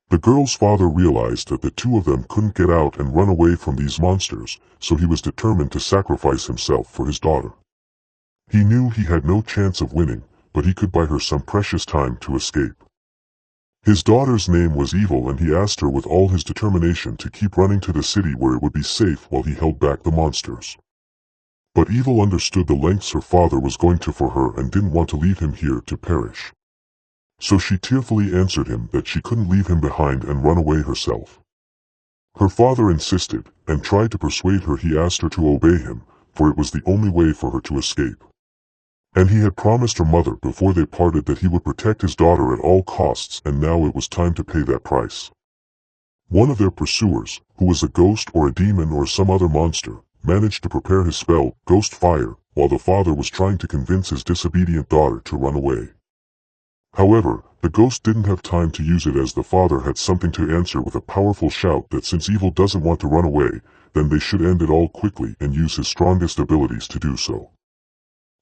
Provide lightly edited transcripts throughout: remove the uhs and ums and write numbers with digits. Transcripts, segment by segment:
The girl's father realized that the two of them couldn't get out and run away from these monsters, so he was determined to sacrifice himself for his daughter. He knew he had no chance of winning, but he could buy her some precious time to escape. His daughter's name was Evil, and he asked her with all his determination to keep running to the city where it would be safe while he held back the monsters. But Evil understood the lengths her father was going to for her and didn't want to leave him here to perish. So she tearfully answered him that she couldn't leave him behind and run away herself. Her father insisted, and tried to persuade her. He asked her to obey him, for it was the only way for her to escape. And he had promised her mother before they parted that he would protect his daughter at all costs, and now it was time to pay that price. One of their pursuers, who was a ghost or a demon or some other monster, managed to prepare his spell, Ghost Fire, while the father was trying to convince his disobedient daughter to run away. However, the ghost didn't have time to use it, as the father had something to answer with a powerful shout that since Evil doesn't want to run away, then they should end it all quickly and use his strongest abilities to do so.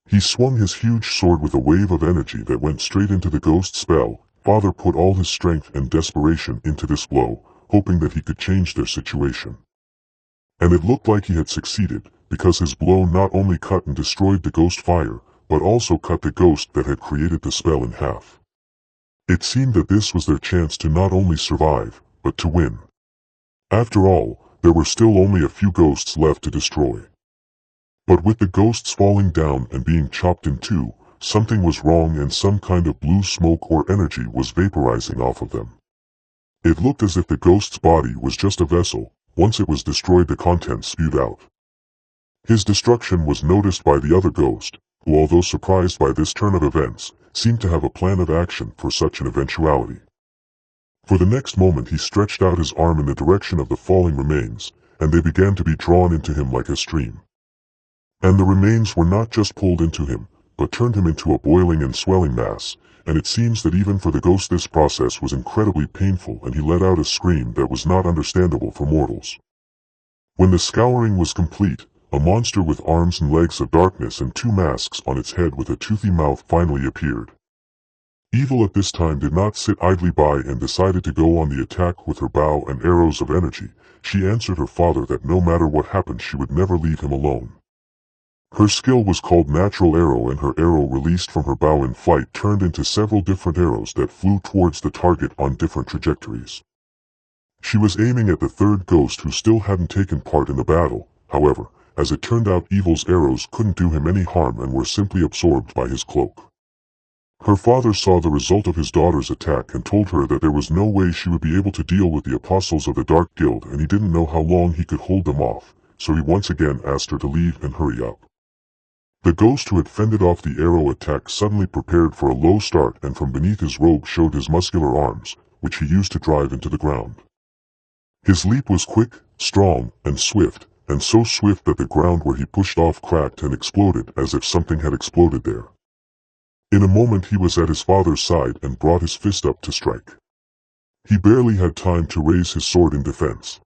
He swung his huge sword with a wave of energy that went straight into the ghost's spell. Father put all his strength and desperation into this blow, hoping that he could change their situation. And it looked like he had succeeded, because his blow not only cut and destroyed the Ghost Fire, but also cut the ghost that had created the spell in half. It seemed that this was their chance to not only survive, but to win. After all, there were still only a few ghosts left to destroy. But with the ghosts falling down and being chopped in two, something was wrong, and some kind of blue smoke or energy was vaporizing off of them. It looked as if the ghost's body was just a vessel. Once it was destroyed, the contents spewed out. His destruction was noticed by the other ghost, who, although surprised by this turn of events, seemed to have a plan of action for such an eventuality. For the next moment he stretched out his arm in the direction of the falling remains, and they began to be drawn into him like a stream. And the remains were not just pulled into him, but turned him into a boiling and swelling mass, and it seems that even for the ghost this process was incredibly painful, and he let out a scream that was not understandable for mortals. When the scouring was complete, a monster with arms and legs of darkness and two masks on its head with a toothy mouth finally appeared. Evil at this time did not sit idly by and decided to go on the attack with her bow and arrows of energy. She answered her father that no matter what happened she would never leave him alone. Her skill was called Natural Arrow, and her arrow released from her bow in flight turned into several different arrows that flew towards the target on different trajectories. She was aiming at the third ghost, who still hadn't taken part in the battle. However, as it turned out, Evil's arrows couldn't do him any harm and were simply absorbed by his cloak. Her father saw the result of his daughter's attack and told her that there was no way she would be able to deal with the apostles of the Dark Guild, and he didn't know how long he could hold them off, so he once again asked her to leave and hurry up. The ghost who had fended off the arrow attack suddenly prepared for a low start, and from beneath his robe showed his muscular arms, which he used to drive into the ground. His leap was quick, strong, and swift, and so swift that the ground where he pushed off cracked and exploded as if something had exploded there. In a moment he was at his father's side and brought his fist up to strike. He barely had time to raise his sword in defense.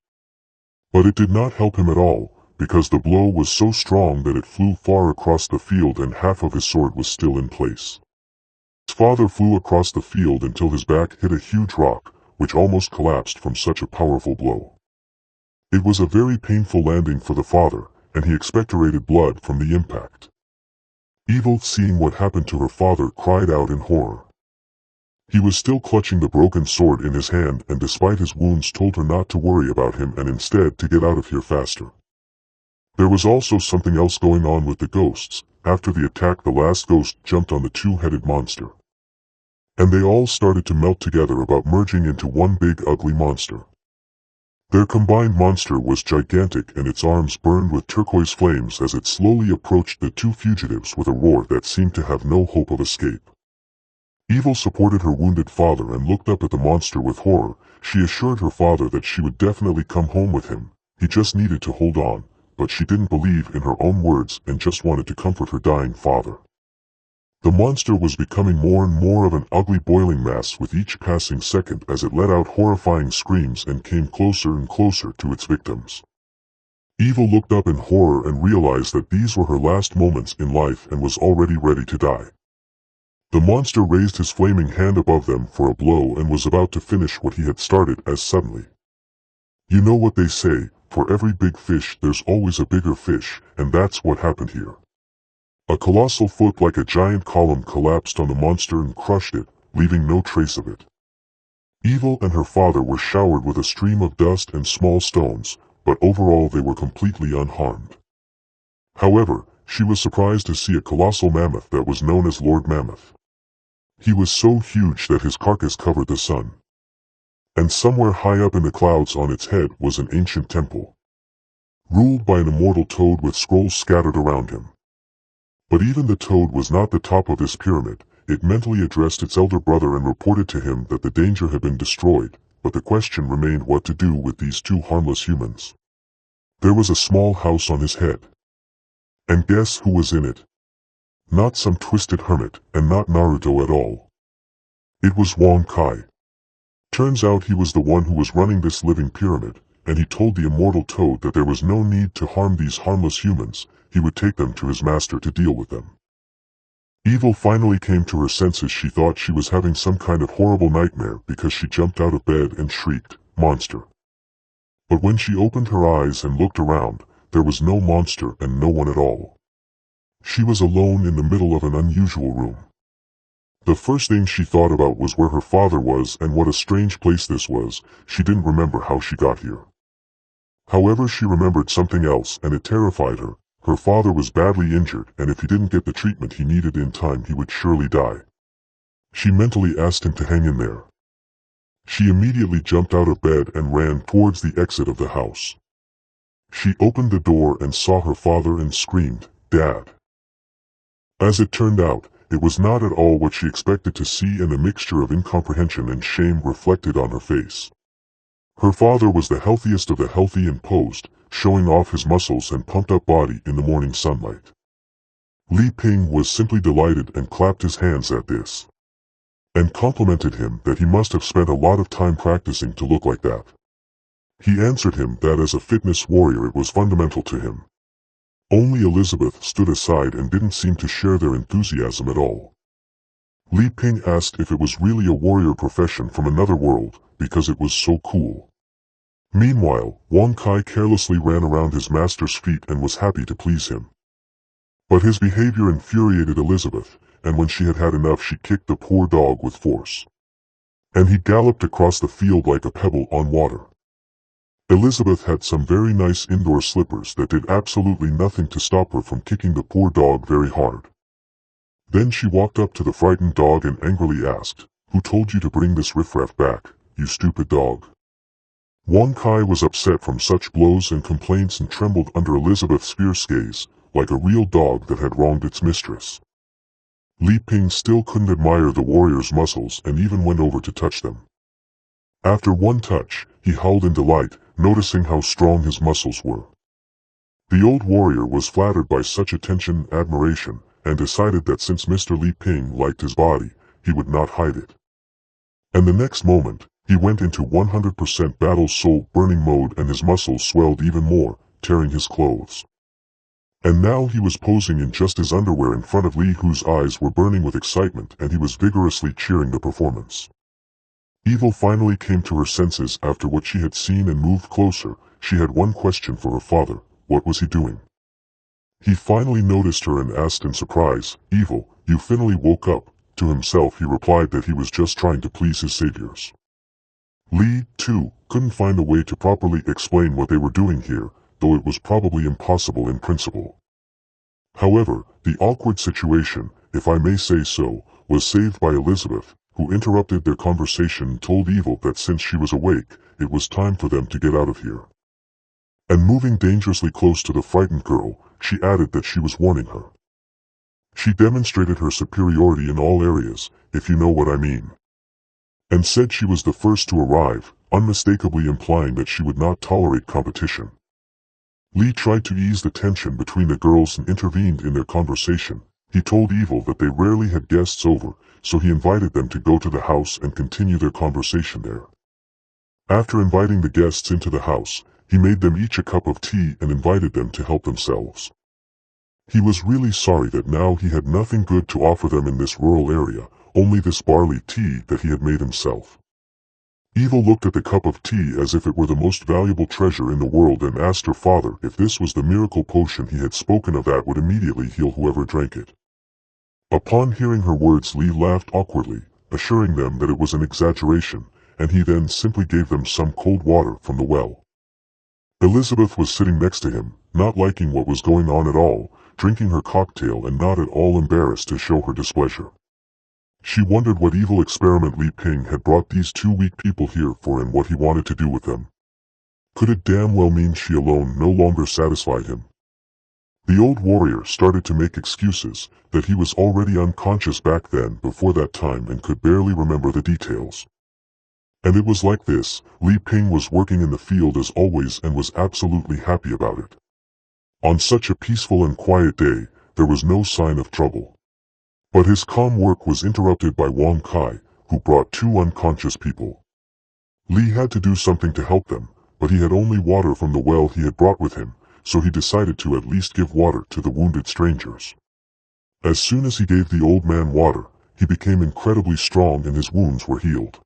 But it did not help him at all, because the blow was so strong that it flew far across the field and half of his sword was still in place. His father flew across the field until his back hit a huge rock, which almost collapsed from such a powerful blow. It was a very painful landing for the father, and he expectorated blood from the impact. Evil, seeing what happened to her father, cried out in horror. He was still clutching the broken sword in his hand, and despite his wounds told her not to worry about him and instead to get out of here faster. There was also something else going on with the ghosts. After the attack, the last ghost jumped on the two-headed monster. And they all started to melt together, about merging into one big ugly monster. Their combined monster was gigantic, and its arms burned with turquoise flames as it slowly approached the two fugitives with a roar that seemed to have no hope of escape. Evil supported her wounded father and looked up at the monster with horror. She assured her father that she would definitely come home with him. He just needed to hold on. But she didn't believe in her own words and just wanted to comfort her dying father. The monster was becoming more and more of an ugly boiling mass with each passing second as it let out horrifying screams and came closer and closer to its victims. Evil looked up in horror and realized that these were her last moments in life and was already ready to die. The monster raised his flaming hand above them for a blow and was about to finish what he had started as suddenly. You know what they say, for every big fish there's always a bigger fish, and that's what happened here. A colossal foot like a giant column collapsed on the monster and crushed it, leaving no trace of it. Evil and her father were showered with a stream of dust and small stones, but overall they were completely unharmed. However, she was surprised to see a colossal mammoth that was known as Lord Mammoth. He was so huge that his carcass covered the sun. And somewhere high up in the clouds on its head was an ancient temple, ruled by an immortal toad with scrolls scattered around him. But even the toad was not the top of this pyramid. It mentally addressed its elder brother and reported to him that the danger had been destroyed, but the question remained what to do with these two harmless humans. There was a small house on his head. And guess who was in it? Not some twisted hermit, and not Naruto at all. It was Wong Kai. Turns out he was the one who was running this living pyramid, and he told the immortal toad that there was no need to harm these harmless humans. He would take them to his master to deal with them. Evil finally came to her senses. She thought she was having some kind of horrible nightmare because she jumped out of bed and shrieked, "Monster!" But when she opened her eyes and looked around, there was no monster and no one at all. She was alone in the middle of an unusual room. The first thing she thought about was where her father was and what a strange place this was. She didn't remember how she got here. However, she remembered something else, and it terrified her. Her father was badly injured, and if he didn't get the treatment he needed in time he would surely die. She mentally asked him to hang in there. She immediately jumped out of bed and ran towards the exit of the house. She opened the door and saw her father and screamed, "Dad!" As it turned out, it was not at all what she expected to see, and a mixture of incomprehension and shame reflected on her face. Her father was the healthiest of the healthy and posed, showing off his muscles and pumped-up body in the morning sunlight. Li Ping was simply delighted and clapped his hands at this, and complimented him that he must have spent a lot of time practicing to look like that. He answered him that as a fitness warrior it was fundamental to him. Only Elizabeth stood aside and didn't seem to share their enthusiasm at all. Li Ping asked if it was really a warrior profession from another world, because it was so cool. Meanwhile, Wong Kai carelessly ran around his master's feet and was happy to please him. But his behavior infuriated Elizabeth, and when she had had enough she kicked the poor dog with force. And he galloped across the field like a pebble on water. Elizabeth had some very nice indoor slippers that did absolutely nothing to stop her from kicking the poor dog very hard. Then she walked up to the frightened dog and angrily asked, "Who told you to bring this riffraff back, you stupid dog?" Wong Kai was upset from such blows and complaints and trembled under Elizabeth's fierce gaze, like a real dog that had wronged its mistress. Li Ping still couldn't admire the warrior's muscles and even went over to touch them. After one touch, he howled in delight, noticing how strong his muscles were. The old warrior was flattered by such attention and admiration, and decided that since Mr. Li Ping liked his body, he would not hide it. And the next moment, he went into 100% battle soul burning mode and his muscles swelled even more, tearing his clothes. And now he was posing in just his underwear in front of Li, whose eyes were burning with excitement, and he was vigorously cheering the performance. Evil finally came to her senses after what she had seen and moved closer. She had one question for her father: what was he doing? He finally noticed her and asked in surprise, "Evil, you finally woke up." To himself he replied that he was just trying to please his saviors. Li, too, couldn't find a way to properly explain what they were doing here, though it was probably impossible in principle. However, the awkward situation, if I may say so, was saved by Elizabeth, who interrupted their conversation and told Evil that since she was awake, it was time for them to get out of here. And moving dangerously close to the frightened girl, she added that she was warning her. She demonstrated her superiority in all areas, if you know what I mean. And said she was the first to arrive, unmistakably implying that she would not tolerate competition. Li tried to ease the tension between the girls and intervened in their conversation. He told Evil that they rarely had guests over, so he invited them to go to the house and continue their conversation there. After inviting the guests into the house, he made them each a cup of tea and invited them to help themselves. He was really sorry that now he had nothing good to offer them in this rural area, only this barley tea that he had made himself. Evil looked at the cup of tea as if it were the most valuable treasure in the world and asked her father if this was the miracle potion he had spoken of that would immediately heal whoever drank it. Upon hearing her words, Lee laughed awkwardly, assuring them that it was an exaggeration, and he then simply gave them some cold water from the well. Elizabeth was sitting next to him, not liking what was going on at all, drinking her cocktail and not at all embarrassed to show her displeasure. She wondered what evil experiment Li Ping had brought these two weak people here for and what he wanted to do with them. Could it damn well mean she alone no longer satisfied him? The old warrior started to make excuses, that he was already unconscious back then before that time and could barely remember the details. And it was like this, Li Ping was working in the field as always and was absolutely happy about it. On such a peaceful and quiet day, there was no sign of trouble. But his calm work was interrupted by Wang Kai, who brought two unconscious people. Li had to do something to help them, but he had only water from the well he had brought with him, so he decided to at least give water to the wounded strangers. As soon as he gave the old man water, he became incredibly strong and his wounds were healed.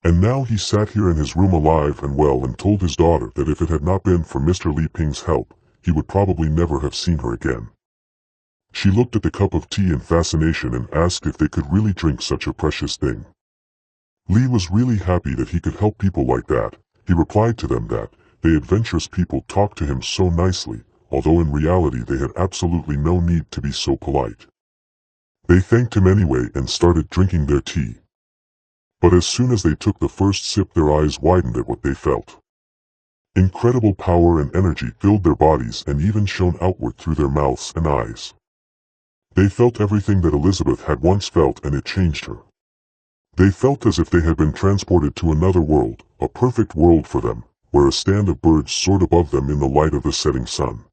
And now he sat here in his room alive and well and told his daughter that if it had not been for Mr. Li Ping's help, he would probably never have seen her again. She looked at the cup of tea in fascination and asked if they could really drink such a precious thing. Li was really happy that he could help people like that. He replied to them that they adventurous people talked to him so nicely, although in reality they had absolutely no need to be so polite. They thanked him anyway and started drinking their tea. But as soon as they took the first sip, their eyes widened at what they felt. Incredible power and energy filled their bodies and even shone outward through their mouths and eyes. They felt everything that Elizabeth had once felt, and it changed her. They felt as if they had been transported to another world, a perfect world for them, where a stand of birds soared above them in the light of the setting sun.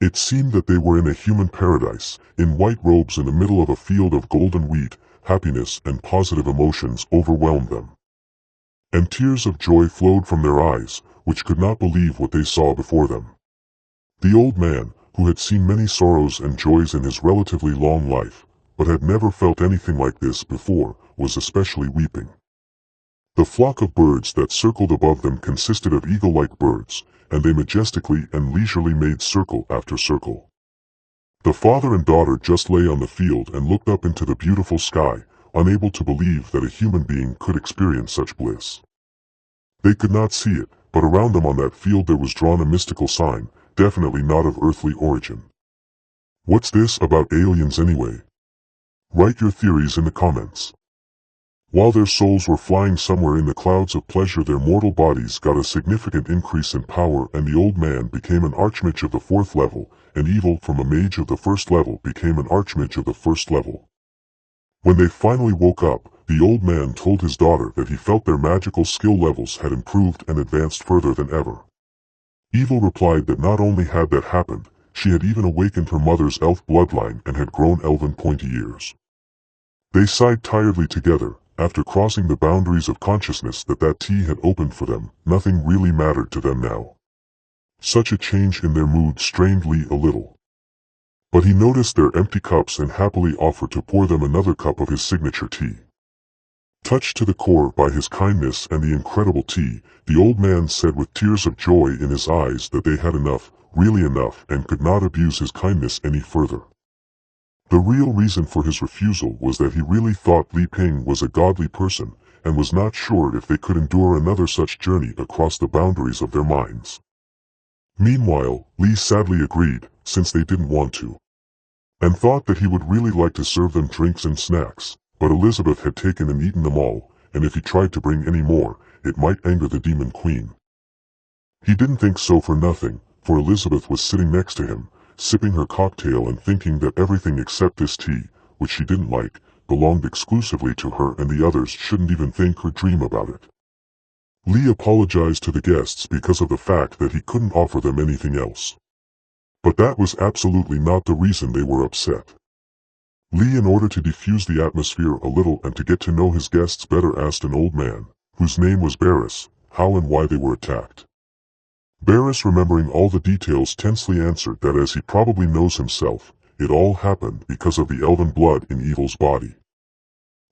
It seemed that they were in a human paradise, in white robes in the middle of a field of golden wheat. Happiness and positive emotions overwhelmed them. And tears of joy flowed from their eyes, which could not believe what they saw before them. The old man, who had seen many sorrows and joys in his relatively long life, but had never felt anything like this before, was especially weeping. The flock of birds that circled above them consisted of eagle-like birds, and they majestically and leisurely made circle after circle. The father and daughter just lay on the field and looked up into the beautiful sky, unable to believe that a human being could experience such bliss. They could not see it, but around them on that field there was drawn a mystical sign, definitely not of earthly origin. What's this about aliens anyway? Write your theories in the comments. While their souls were flying somewhere in the clouds of pleasure, their mortal bodies got a significant increase in power, and the old man became an archmage of the 4th level, and evil from a mage of the 1st level became an archmage of the 1st level. When they finally woke up, the old man told his daughter that he felt their magical skill levels had improved and advanced further than ever. Evil replied that not only had that happened, she had even awakened her mother's elf bloodline and had grown elven pointy ears. They sighed tiredly together. After crossing the boundaries of consciousness that tea had opened for them, nothing really mattered to them now. Such a change in their mood strained Li a little. But he noticed their empty cups and happily offered to pour them another cup of his signature tea. Touched to the core by his kindness and the incredible tea, the old man said with tears of joy in his eyes that they had enough, really enough, and could not abuse his kindness any further. The real reason for his refusal was that he really thought Li Ping was a godly person, and was not sure if they could endure another such journey across the boundaries of their minds. Meanwhile, Li sadly agreed, since they didn't want to, and thought that he would really like to serve them drinks and snacks, but Elizabeth had taken and eaten them all, and if he tried to bring any more, it might anger the demon queen. He didn't think so for nothing, for Elizabeth was sitting next to him, sipping her cocktail and thinking that everything except this tea, which she didn't like, belonged exclusively to her and the others shouldn't even think or dream about it. Li apologized to the guests because of the fact that he couldn't offer them anything else. But that was absolutely not the reason they were upset. Li, in order to diffuse the atmosphere a little and to get to know his guests better, asked an old man, whose name was Barris, how and why they were attacked. Barris, remembering all the details, tensely answered that as he probably knows himself, it all happened because of the elven blood in Evil's body.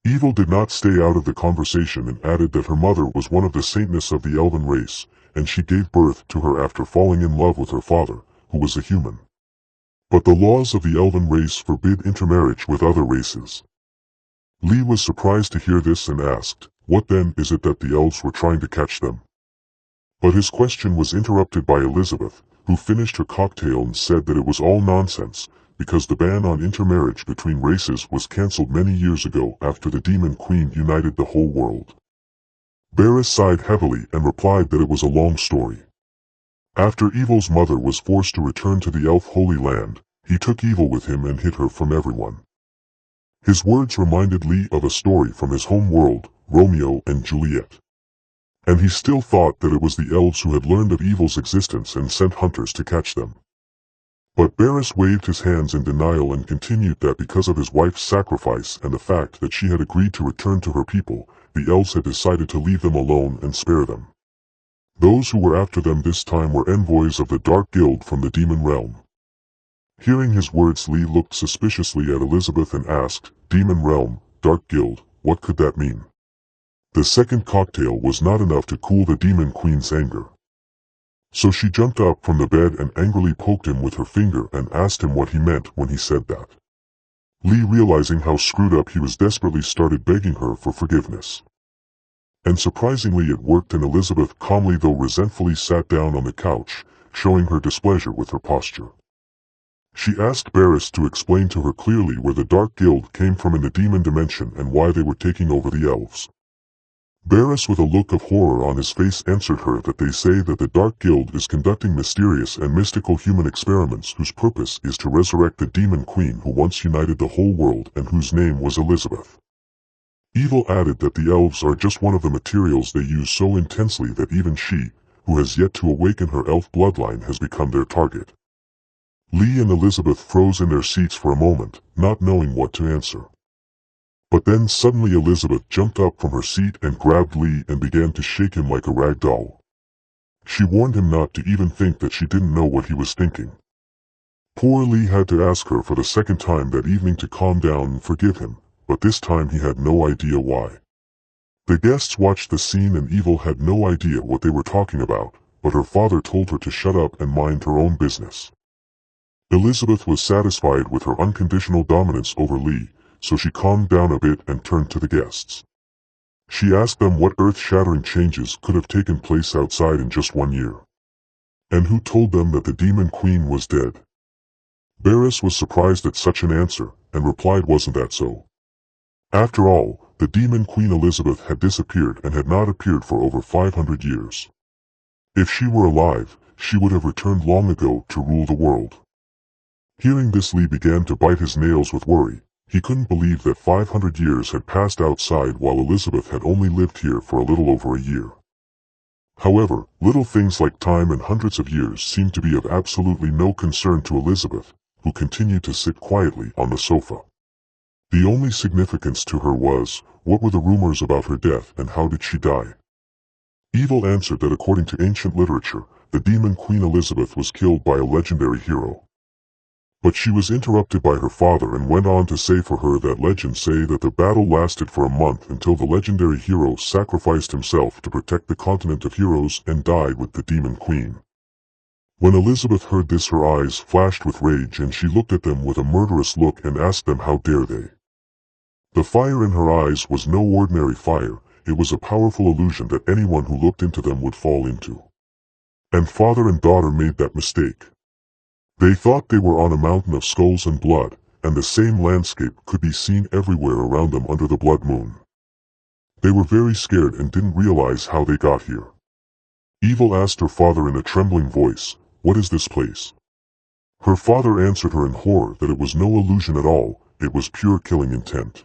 Evil did not stay out of the conversation and added that her mother was one of the saintness of the elven race, and she gave birth to her after falling in love with her father, who was a human. But the laws of the elven race forbid intermarriage with other races. Lee was surprised to hear this and asked, "What then is it that the elves were trying to catch them?" But his question was interrupted by Elizabeth, who finished her cocktail and said that it was all nonsense, because the ban on intermarriage between races was cancelled many years ago after the Demon Queen united the whole world. Barris sighed heavily and replied that it was a long story. After Evil's mother was forced to return to the Elf Holy Land, he took Evil with him and hid her from everyone. His words reminded Lee of a story from his home world, Romeo and Juliet. And he still thought that it was the elves who had learned of Evil's existence and sent hunters to catch them. But Barris waved his hands in denial and continued that because of his wife's sacrifice and the fact that she had agreed to return to her people, the elves had decided to leave them alone and spare them. Those who were after them this time were envoys of the Dark Guild from the Demon Realm. Hearing his words, Lee looked suspiciously at Elizabeth and asked, "Demon Realm, Dark Guild, what could that mean?" The second cocktail was not enough to cool the Demon Queen's anger. So she jumped up from the bed and angrily poked him with her finger and asked him what he meant when he said that. Lee, realizing how screwed up he was, desperately started begging her for forgiveness. And surprisingly it worked, and Elizabeth calmly though resentfully sat down on the couch, showing her displeasure with her posture. She asked Barris to explain to her clearly where the Dark Guild came from in the demon dimension and why they were taking over the elves. Barris, with a look of horror on his face, answered her that they say that the Dark Guild is conducting mysterious and mystical human experiments whose purpose is to resurrect the Demon Queen who once united the whole world and whose name was Elizabeth. Evil added that the elves are just one of the materials they use so intensely that even she, who has yet to awaken her elf bloodline, has become their target. Lee and Elizabeth froze in their seats for a moment, not knowing what to answer. But then suddenly Elizabeth jumped up from her seat and grabbed Lee and began to shake him like a rag doll. She warned him not to even think that she didn't know what he was thinking. Poor Lee had to ask her for the second time that evening to calm down and forgive him, but this time he had no idea why. The guests watched the scene and Evil had no idea what they were talking about, but her father told her to shut up and mind her own business. Elizabeth was satisfied with her unconditional dominance over Lee, so she calmed down a bit and turned to the guests. She asked them what earth-shattering changes could have taken place outside in just 1 year. And who told them that the Demon Queen was dead. Barris was surprised at such an answer, and replied, "Wasn't that so?" After all, the Demon Queen Elizabeth had disappeared and had not appeared for over 500 years. If she were alive, she would have returned long ago to rule the world. Hearing this, Lee began to bite his nails with worry. He couldn't believe that 500 years had passed outside while Elizabeth had only lived here for a little over a year. However, little things like time and hundreds of years seemed to be of absolutely no concern to Elizabeth, who continued to sit quietly on the sofa. The only significance to her was, what were the rumors about her death and how did she die? Evil answered that according to ancient literature, the Demon Queen Elizabeth was killed by a legendary hero. But she was interrupted by her father and went on to say for her that legends say that the battle lasted for a month until the legendary hero sacrificed himself to protect the continent of heroes and died with the Demon Queen. When Elizabeth heard this, her eyes flashed with rage and she looked at them with a murderous look and asked them how dare they. The fire in her eyes was no ordinary fire, it was a powerful illusion that anyone who looked into them would fall into. And father and daughter made that mistake. They thought they were on a mountain of skulls and blood, and the same landscape could be seen everywhere around them under the blood moon. They were very scared and didn't realize how they got here. Evil asked her father in a trembling voice, "What is this place?" Her father answered her in horror that it was no illusion at all, it was pure killing intent.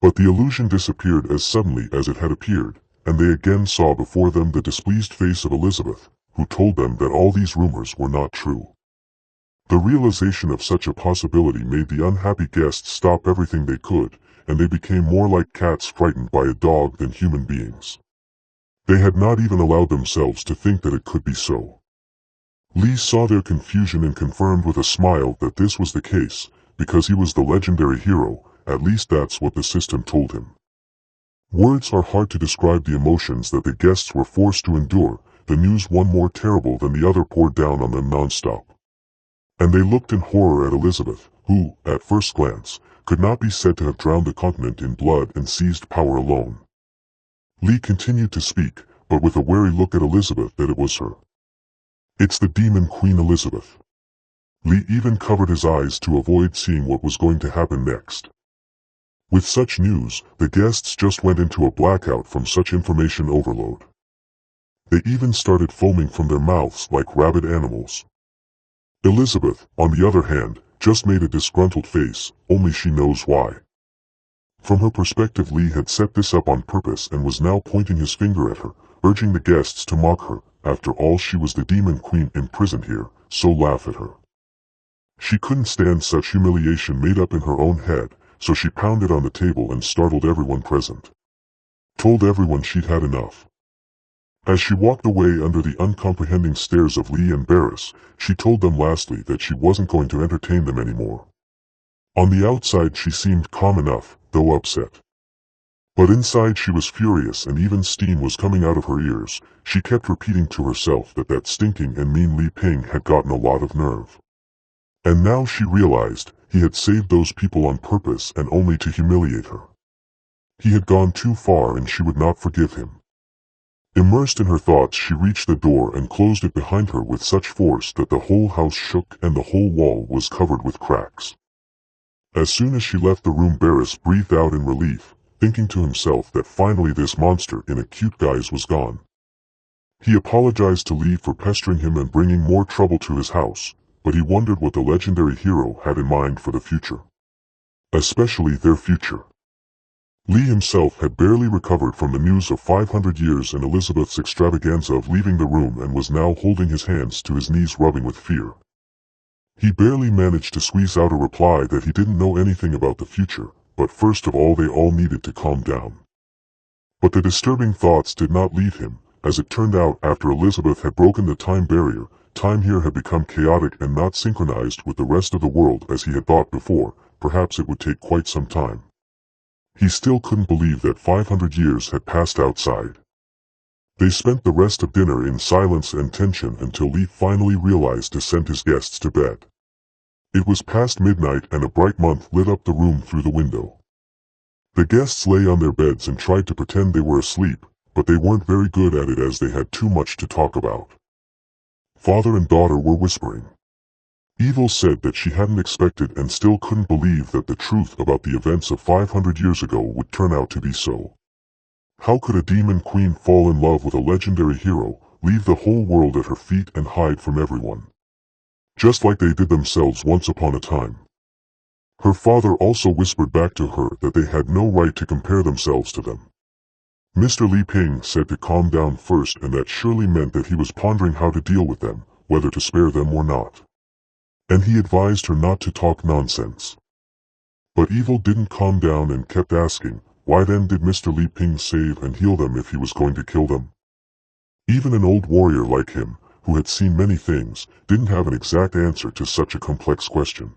But the illusion disappeared as suddenly as it had appeared, and they again saw before them the displeased face of Elizabeth, who told them that all these rumors were not true. The realization of such a possibility made the unhappy guests stop everything they could, and they became more like cats frightened by a dog than human beings. They had not even allowed themselves to think that it could be so. Lee saw their confusion and confirmed with a smile that this was the case, because he was the legendary hero, at least that's what the system told him. Words are hard to describe the emotions that the guests were forced to endure. The news, one more terrible than the other, poured down on them non-stop. And they looked in horror at Elizabeth, who, at first glance, could not be said to have drowned the continent in blood and seized power alone. Lee continued to speak, but with a wary look at Elizabeth that it was her. "It's the Demon Queen Elizabeth." Lee even covered his eyes to avoid seeing what was going to happen next. With such news, the guests just went into a blackout from such information overload. They even started foaming from their mouths like rabid animals. Elizabeth, on the other hand, just made a disgruntled face, only she knows why. From her perspective, Lee had set this up on purpose and was now pointing his finger at her, urging the guests to mock her. After all, she was the Demon Queen imprisoned here, so laugh at her. She couldn't stand such humiliation made up in her own head, so she pounded on the table and startled everyone present. Told everyone she'd had enough. As she walked away under the uncomprehending stares of Lee and Barris, she told them lastly that she wasn't going to entertain them anymore. On the outside she seemed calm enough, though upset. But inside she was furious and even steam was coming out of her ears. She kept repeating to herself that that stinking and mean Li Ping had gotten a lot of nerve. And now she realized he had saved those people on purpose and only to humiliate her. He had gone too far and she would not forgive him. Immersed in her thoughts, she reached the door and closed it behind her with such force that the whole house shook and the whole wall was covered with cracks. As soon as she left the room, Barris breathed out in relief, thinking to himself that finally this monster in a cute guise was gone. He apologized to Lee for pestering him and bringing more trouble to his house, but he wondered what the legendary hero had in mind for the future. Especially their future. Lee himself had barely recovered from the news of 500 years and Elizabeth's extravaganza of leaving the room and was now holding his hands to his knees, rubbing with fear. He barely managed to squeeze out a reply that he didn't know anything about the future, but first of all they all needed to calm down. But the disturbing thoughts did not leave him. As it turned out, after Elizabeth had broken the time barrier, time here had become chaotic and not synchronized with the rest of the world as he had thought before. Perhaps it would take quite some time. He still couldn't believe that 500 years had passed outside. They spent the rest of dinner in silence and tension until Lee finally realized to send his guests to bed. It was past midnight and a bright moon lit up the room through the window. The guests lay on their beds and tried to pretend they were asleep, but they weren't very good at it as they had too much to talk about. Father and daughter were whispering. Evil said that she hadn't expected and still couldn't believe that the truth about the events of 500 years ago would turn out to be so. How could a demon queen fall in love with a legendary hero, leave the whole world at her feet and hide from everyone? Just like they did themselves once upon a time. Her father also whispered back to her that they had no right to compare themselves to them. Mr. Li Ping said to calm down first, and that surely meant that he was pondering how to deal with them, whether to spare them or not. And he advised her not to talk nonsense. But Evil didn't calm down and kept asking, why then did Mr. Li Ping save and heal them if he was going to kill them? Even an old warrior like him, who had seen many things, didn't have an exact answer to such a complex question.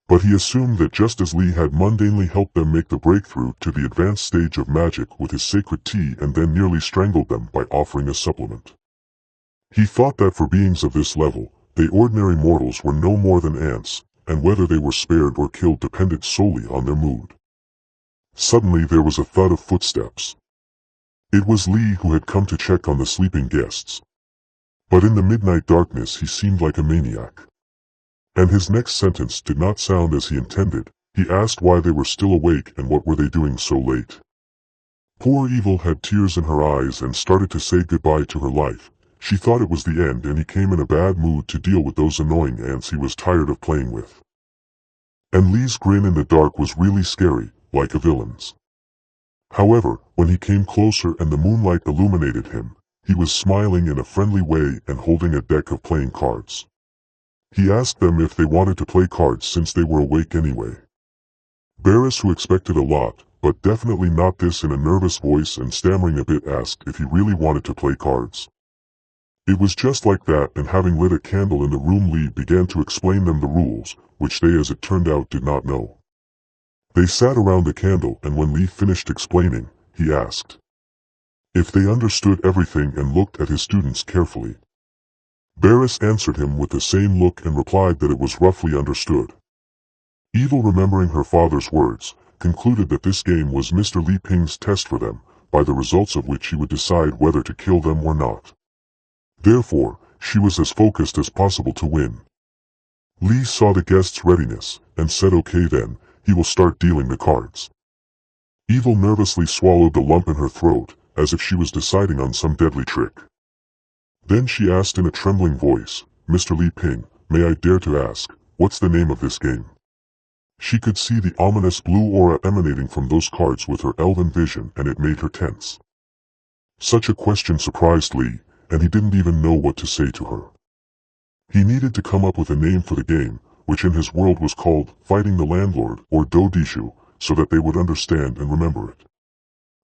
But he assumed that just as Li had mundanely helped them make the breakthrough to the advanced stage of magic with his sacred tea and then nearly strangled them by offering a supplement. He thought that for beings of this level, they ordinary mortals were no more than ants, and whether they were spared or killed depended solely on their mood. Suddenly there was a thud of footsteps. It was Lee who had come to check on the sleeping guests. But in the midnight darkness he seemed like a maniac. And his next sentence did not sound as he intended. He asked why they were still awake and what were they doing so late. Poor Evil had tears in her eyes and started to say goodbye to her life. She thought it was the end and he came in a bad mood to deal with those annoying ants he was tired of playing with. And Lee's grin in the dark was really scary, like a villain's. However, when he came closer and the moonlight illuminated him, he was smiling in a friendly way and holding a deck of playing cards. He asked them if they wanted to play cards since they were awake anyway. Barris, who expected a lot, but definitely not this, in a nervous voice and stammering a bit, asked if he really wanted to play cards. It was just like that, and having lit a candle in the room, Lee began to explain them the rules, which they, as it turned out, did not know. They sat around the candle, and when Lee finished explaining, he asked if they understood everything and looked at his students carefully. Barris answered him with the same look and replied that it was roughly understood. Evil, remembering her father's words, concluded that this game was Mr. Li Ping's test for them, by the results of which he would decide whether to kill them or not. Therefore, she was as focused as possible to win. Li saw the guest's readiness, and said okay then, he will start dealing the cards. Evil nervously swallowed the lump in her throat, as if she was deciding on some deadly trick. Then she asked in a trembling voice, Mr. Li Ping, may I dare to ask, what's the name of this game? She could see the ominous blue aura emanating from those cards with her elven vision, and it made her tense. Such a question surprised Li, and he didn't even know what to say to her. He needed to come up with a name for the game, which in his world was called Fighting the Landlord, or Dodishu, so that they would understand and remember it.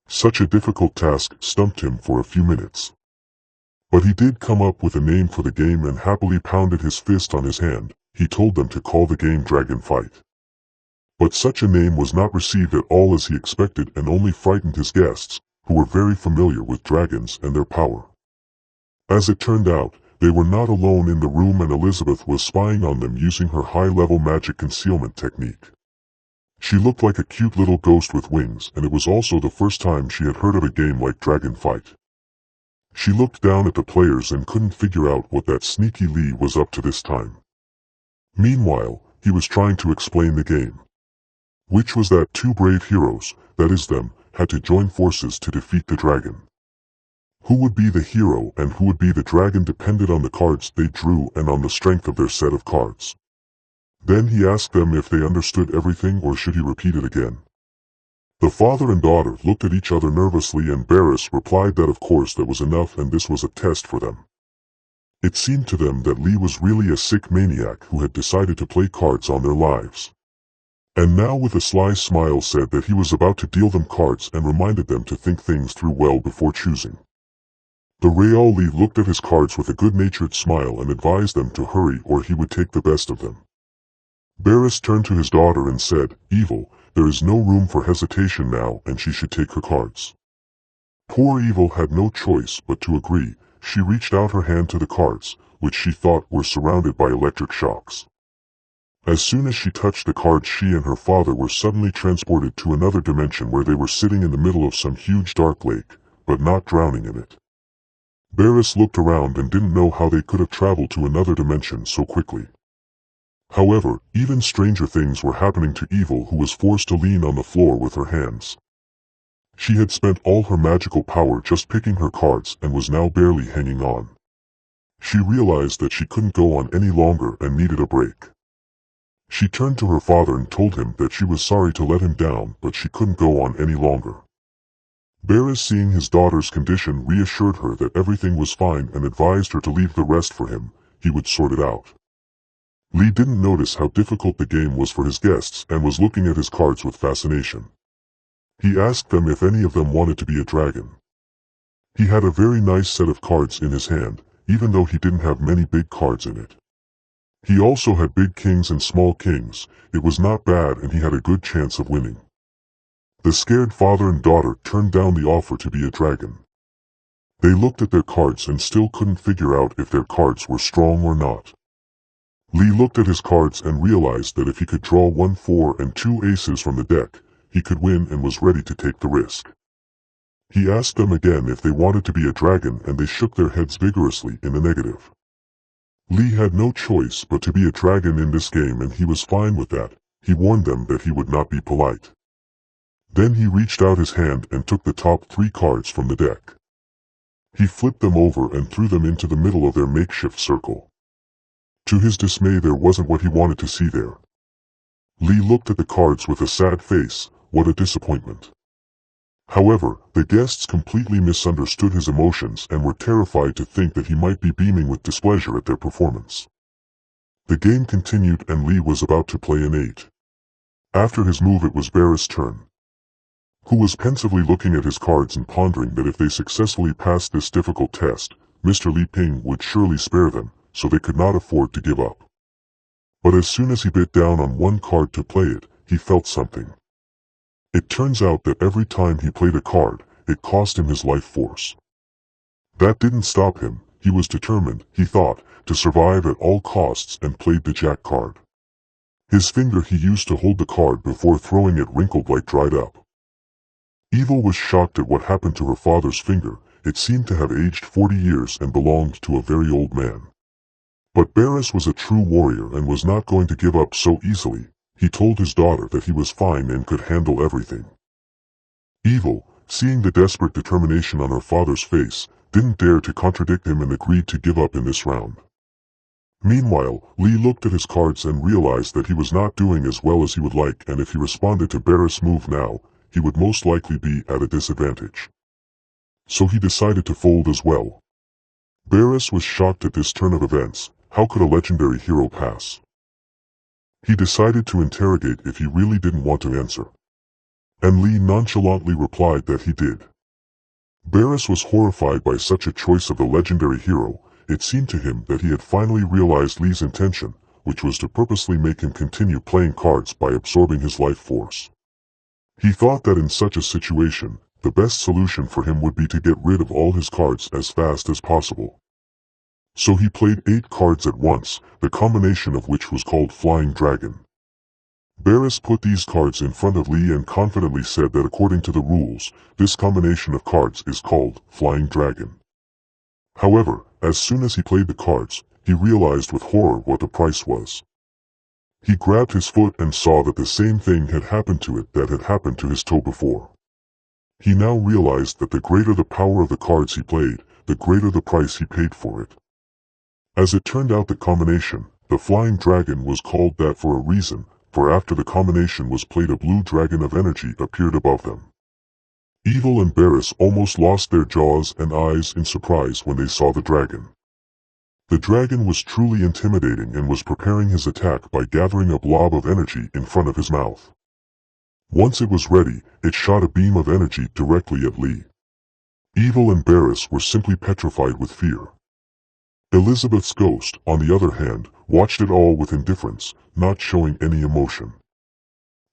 Such a difficult task stumped him for a few minutes. But he did come up with a name for the game and happily pounded his fist on his hand. He told them to call the game Dragon Fight. But such a name was not received at all as he expected, and only frightened his guests, who were very familiar with dragons and their power. As it turned out, they were not alone in the room, and Elizabeth was spying on them using her high-level magic concealment technique. She looked like a cute little ghost with wings, and it was also the first time she had heard of a game like Dragon Fight. She looked down at the players and couldn't figure out what that sneaky Lee was up to this time. Meanwhile, he was trying to explain the game, which was that two brave heroes, that is them, had to join forces to defeat the dragon. Who would be the hero and who would be the dragon depended on the cards they drew and on the strength of their set of cards. Then he asked them if they understood everything, or should he repeat it again. The father and daughter looked at each other nervously, and Barris replied that of course that was enough and this was a test for them. It seemed to them that Lee was really a sick maniac who had decided to play cards on their lives. And now with a sly smile said that he was about to deal them cards and reminded them to think things through well before choosing. The Real Lee looked at his cards with a good-natured smile and advised them to hurry or he would take the best of them. Barris turned to his daughter and said, Evil, there is no room for hesitation now, and she should take her cards. Poor Evil had no choice but to agree. She reached out her hand to the cards, which she thought were surrounded by electric shocks. As soon as she touched the cards, she and her father were suddenly transported to another dimension where they were sitting in the middle of some huge dark lake, but not drowning in it. Barris looked around and didn't know how they could have traveled to another dimension so quickly. However, even stranger things were happening to Evil, who was forced to lean on the floor with her hands. She had spent all her magical power just picking her cards and was now barely hanging on. She realized that she couldn't go on any longer and needed a break. She turned to her father and told him that she was sorry to let him down, but she couldn't go on any longer. Barris, seeing his daughter's condition, reassured her that everything was fine and advised her to leave the rest for him. He would sort it out. Lee didn't notice how difficult the game was for his guests and was looking at his cards with fascination. He asked them if any of them wanted to be a dragon. He had a very nice set of cards in his hand, even though he didn't have many big cards in it. He also had big kings and small kings. It was not bad and he had a good chance of winning. The scared father and daughter turned down the offer to be a dragon. They looked at their cards and still couldn't figure out if their cards were strong or not. Lee looked at his cards and realized that if he could draw 1 4 and 2 aces from the deck, he could win and was ready to take the risk. He asked them again if they wanted to be a dragon and they shook their heads vigorously in the negative. Lee had no choice but to be a dragon in this game and he was fine with that. He warned them that he would not be polite. Then he reached out his hand and took the top 3 cards from the deck. He flipped them over and threw them into the middle of their makeshift circle. To his dismay, there wasn't what he wanted to see there. Lee looked at the cards with a sad face. What a disappointment. However, the guests completely misunderstood his emotions and were terrified to think that he might be beaming with displeasure at their performance. The game continued and Lee was about to play an 8. After his move, it was Barris' turn, who was pensively looking at his cards and pondering that if they successfully passed this difficult test, Mr. Li Ping would surely spare them, so they could not afford to give up. But as soon as he bit down on one card to play it, he felt something. It turns out that every time he played a card, it cost him his life force. That didn't stop him. He was determined, he thought, to survive at all costs and played the Jack card. His finger he used to hold the card before throwing it wrinkled like dried up. Evil was shocked at what happened to her father's finger. It seemed to have aged 40 years and belonged to a very old man. But Barris was a true warrior and was not going to give up so easily. He told his daughter that he was fine and could handle everything. Evil, seeing the desperate determination on her father's face, didn't dare to contradict him and agreed to give up in this round. Meanwhile, Lee looked at his cards and realized that he was not doing as well as he would like, and if he responded to Barris' move now, he would most likely be at a disadvantage. So he decided to fold as well. Barris was shocked at this turn of events. How could a legendary hero pass? He decided to interrogate if he really didn't want to answer. And Lee nonchalantly replied that he did. Barris was horrified by such a choice of the legendary hero. It seemed to him that he had finally realized Lee's intention, which was to purposely make him continue playing cards by absorbing his life force. He thought that in such a situation, the best solution for him would be to get rid of all his cards as fast as possible. So he played 8 cards at once, the combination of which was called Flying Dragon. Barris put these cards in front of Lee and confidently said that according to the rules, this combination of cards is called Flying Dragon. However, as soon as he played the cards, he realized with horror what the price was. He grabbed his foot and saw that the same thing had happened to it that had happened to his toe before. He now realized that the greater the power of the cards he played, the greater the price he paid for it. As it turned out, the combination, the Flying Dragon, was called that for a reason, for after the combination was played, a blue dragon of energy appeared above them. Evil and Barris almost lost their jaws and eyes in surprise when they saw the dragon. The dragon was truly intimidating and was preparing his attack by gathering a blob of energy in front of his mouth. Once it was ready, it shot a beam of energy directly at Lee. Evil and Barris were simply petrified with fear. Elizabeth's ghost, on the other hand, watched it all with indifference, not showing any emotion.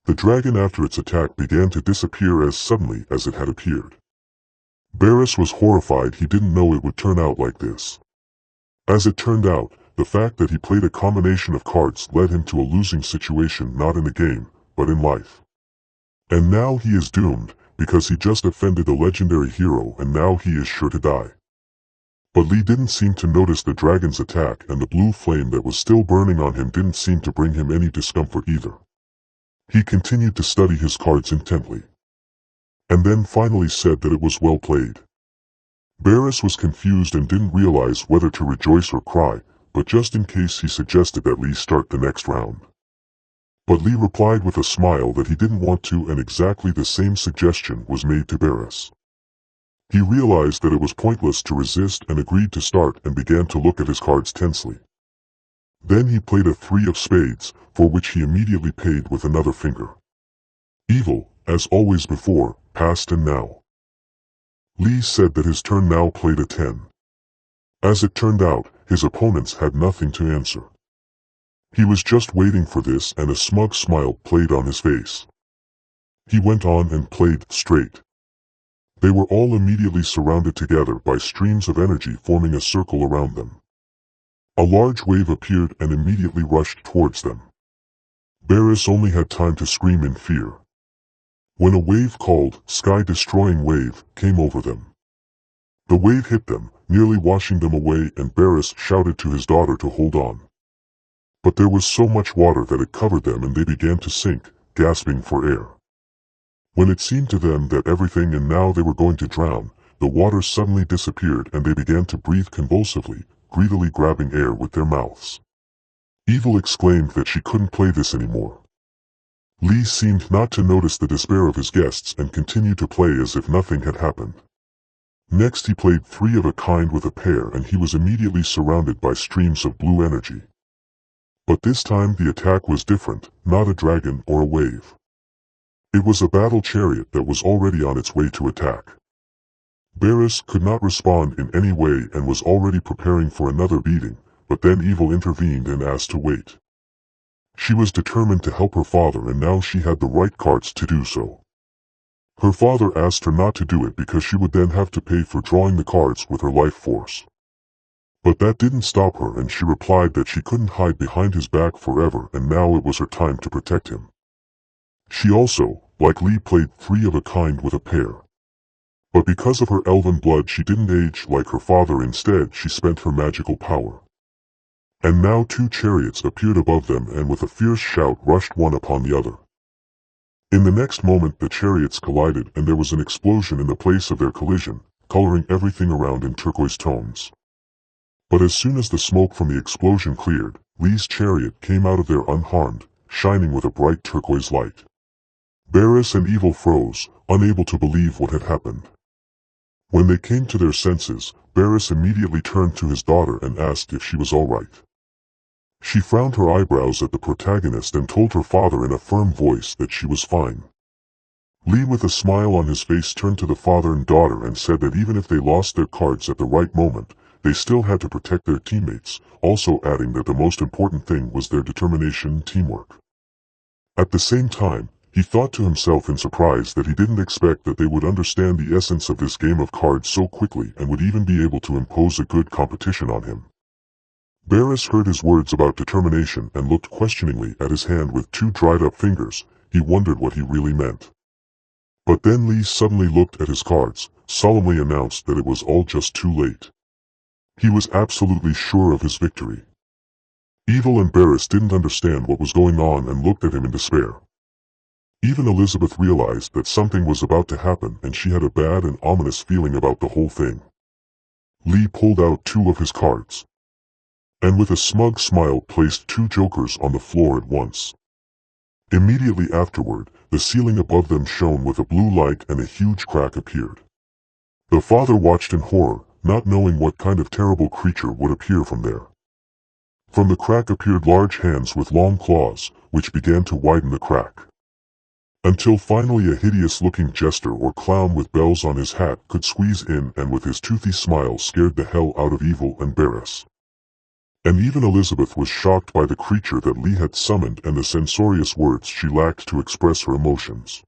The dragon after its attack began to disappear as suddenly as it had appeared. Barris was horrified. He didn't know it would turn out like this. As it turned out, the fact that he played a combination of cards led him to a losing situation, not in the game, but in life. And now he is doomed, because he just offended a legendary hero and now he is sure to die. But Lee didn't seem to notice the dragon's attack, and the blue flame that was still burning on him didn't seem to bring him any discomfort either. He continued to study his cards intently. And then finally said that it was well played. Barris was confused and didn't realize whether to rejoice or cry, but just in case he suggested that Lee start the next round. But Lee replied with a smile that he didn't want to, and exactly the same suggestion was made to Barris. He realized that it was pointless to resist and agreed to start and began to look at his cards tensely. Then he played a 3 of spades, for which he immediately paid with another finger. Evil, as always before, passed, and now Lee said that his turn now played a 10. As it turned out, his opponents had nothing to answer. He was just waiting for this, and a smug smile played on his face. He went on and played straight. They were all immediately surrounded together by streams of energy forming a circle around them. A large wave appeared and immediately rushed towards them. Barris only had time to scream in fear when a wave called Sky-Destroying Wave came over them. The wave hit them, nearly washing them away, and Barris shouted to his daughter to hold on. But there was so much water that it covered them and they began to sink, gasping for air. When it seemed to them that everything and now they were going to drown, the water suddenly disappeared and they began to breathe convulsively, greedily grabbing air with their mouths. Evil exclaimed that she couldn't play this anymore. Lee seemed not to notice the despair of his guests and continued to play as if nothing had happened. Next he played 3 of a kind with a pair, and he was immediately surrounded by streams of blue energy. But this time the attack was different, not a dragon or a wave. It was a battle chariot that was already on its way to attack. Barris could not respond in any way and was already preparing for another beating, but then Evil intervened and asked to wait. She was determined to help her father and now she had the right cards to do so. Her father asked her not to do it because she would then have to pay for drawing the cards with her life force. But that didn't stop her and she replied that she couldn't hide behind his back forever and now it was her time to protect him. She also, like Lee, played three of a kind with a pair. But because of her elven blood she didn't age like her father, instead she spent her magical power. And now two chariots appeared above them and with a fierce shout rushed one upon the other. In the next moment the chariots collided and there was an explosion in the place of their collision, coloring everything around in turquoise tones. But as soon as the smoke from the explosion cleared, Lee's chariot came out of there unharmed, shining with a bright turquoise light. Barris and Evil froze, unable to believe what had happened. When they came to their senses, Barris immediately turned to his daughter and asked if she was all right. She frowned her eyebrows at the protagonist and told her father in a firm voice that she was fine. Lee, with a smile on his face, turned to the father and daughter and said that even if they lost their cards at the right moment, they still had to protect their teammates, also adding that the most important thing was their determination and teamwork. At the same time, he thought to himself in surprise that he didn't expect that they would understand the essence of this game of cards so quickly and would even be able to impose a good competition on him. Barris heard his words about determination and looked questioningly at his hand with two dried-up fingers. He wondered what he really meant. But then Lee suddenly looked at his cards, solemnly announced that it was all just too late. He was absolutely sure of his victory. Evil and Barris didn't understand what was going on and looked at him in despair. Even Elizabeth realized that something was about to happen and she had a bad and ominous feeling about the whole thing. Lee pulled out two of his cards, and with a smug smile placed two jokers on the floor at once. Immediately afterward, the ceiling above them shone with a blue light and a huge crack appeared. The father watched in horror, not knowing what kind of terrible creature would appear from there. From the crack appeared large hands with long claws, which began to widen the crack, until finally a hideous-looking jester or clown with bells on his hat could squeeze in and with his toothy smile scared the hell out of Evil and Barris. And even Elizabeth was shocked by the creature that Lee had summoned and the censorious words she lacked to express her emotions.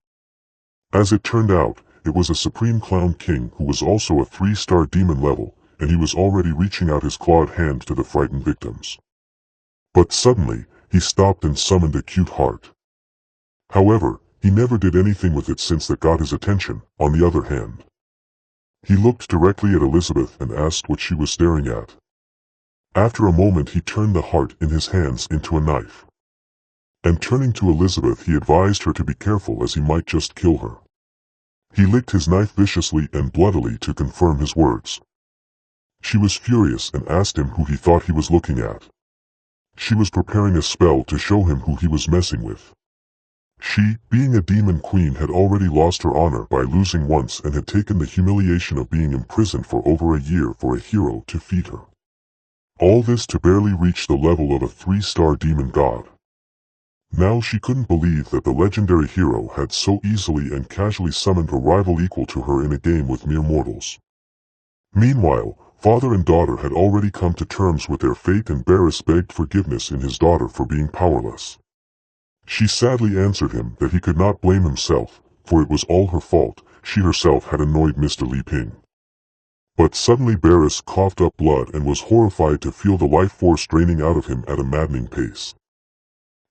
As it turned out, it was a Supreme Clown King who was also a 3-star demon level, and he was already reaching out his clawed hand to the frightened victims. But suddenly, he stopped and summoned a cute heart. However, he never did anything with it since that got his attention. On the other hand, he looked directly at Elizabeth and asked what she was staring at. After a moment he turned the heart in his hands into a knife. And turning to Elizabeth he advised her to be careful as he might just kill her. He licked his knife viciously and bloodily to confirm his words. She was furious and asked him who he thought he was looking at. She was preparing a spell to show him who he was messing with. She, being a demon queen, had already lost her honor by losing once and had taken the humiliation of being imprisoned for over a year for a hero to feed her. All this to barely reach the level of a 3-star demon god. Now she couldn't believe that the legendary hero had so easily and casually summoned a rival equal to her in a game with mere mortals. Meanwhile, father and daughter had already come to terms with their fate and Barris begged forgiveness in his daughter for being powerless. She sadly answered him that he could not blame himself, for it was all her fault. She herself had annoyed Mr. Li Ping. But suddenly Barris coughed up blood and was horrified to feel the life force draining out of him at a maddening pace.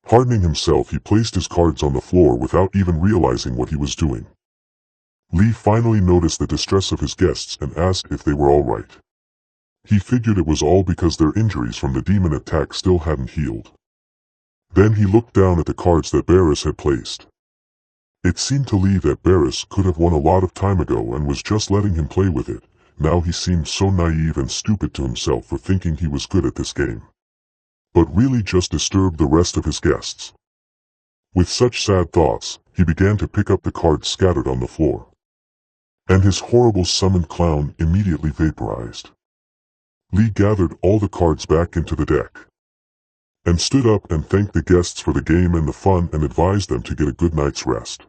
Hardening himself, he placed his cards on the floor without even realizing what he was doing. Lee finally noticed the distress of his guests and asked if they were all right. He figured it was all because their injuries from the demon attack still hadn't healed. Then he looked down at the cards that Barris had placed. It seemed to Lee that Barris could have won a lot of time ago and was just letting him play with it. Now he seemed so naive and stupid to himself for thinking he was good at this game, but really just disturbed the rest of his guests. With such sad thoughts, he began to pick up the cards scattered on the floor. And his horrible summoned clown immediately vaporized. Lee gathered all the cards back into the deck, and stood up and thanked the guests for the game and the fun and advised them to get a good night's rest.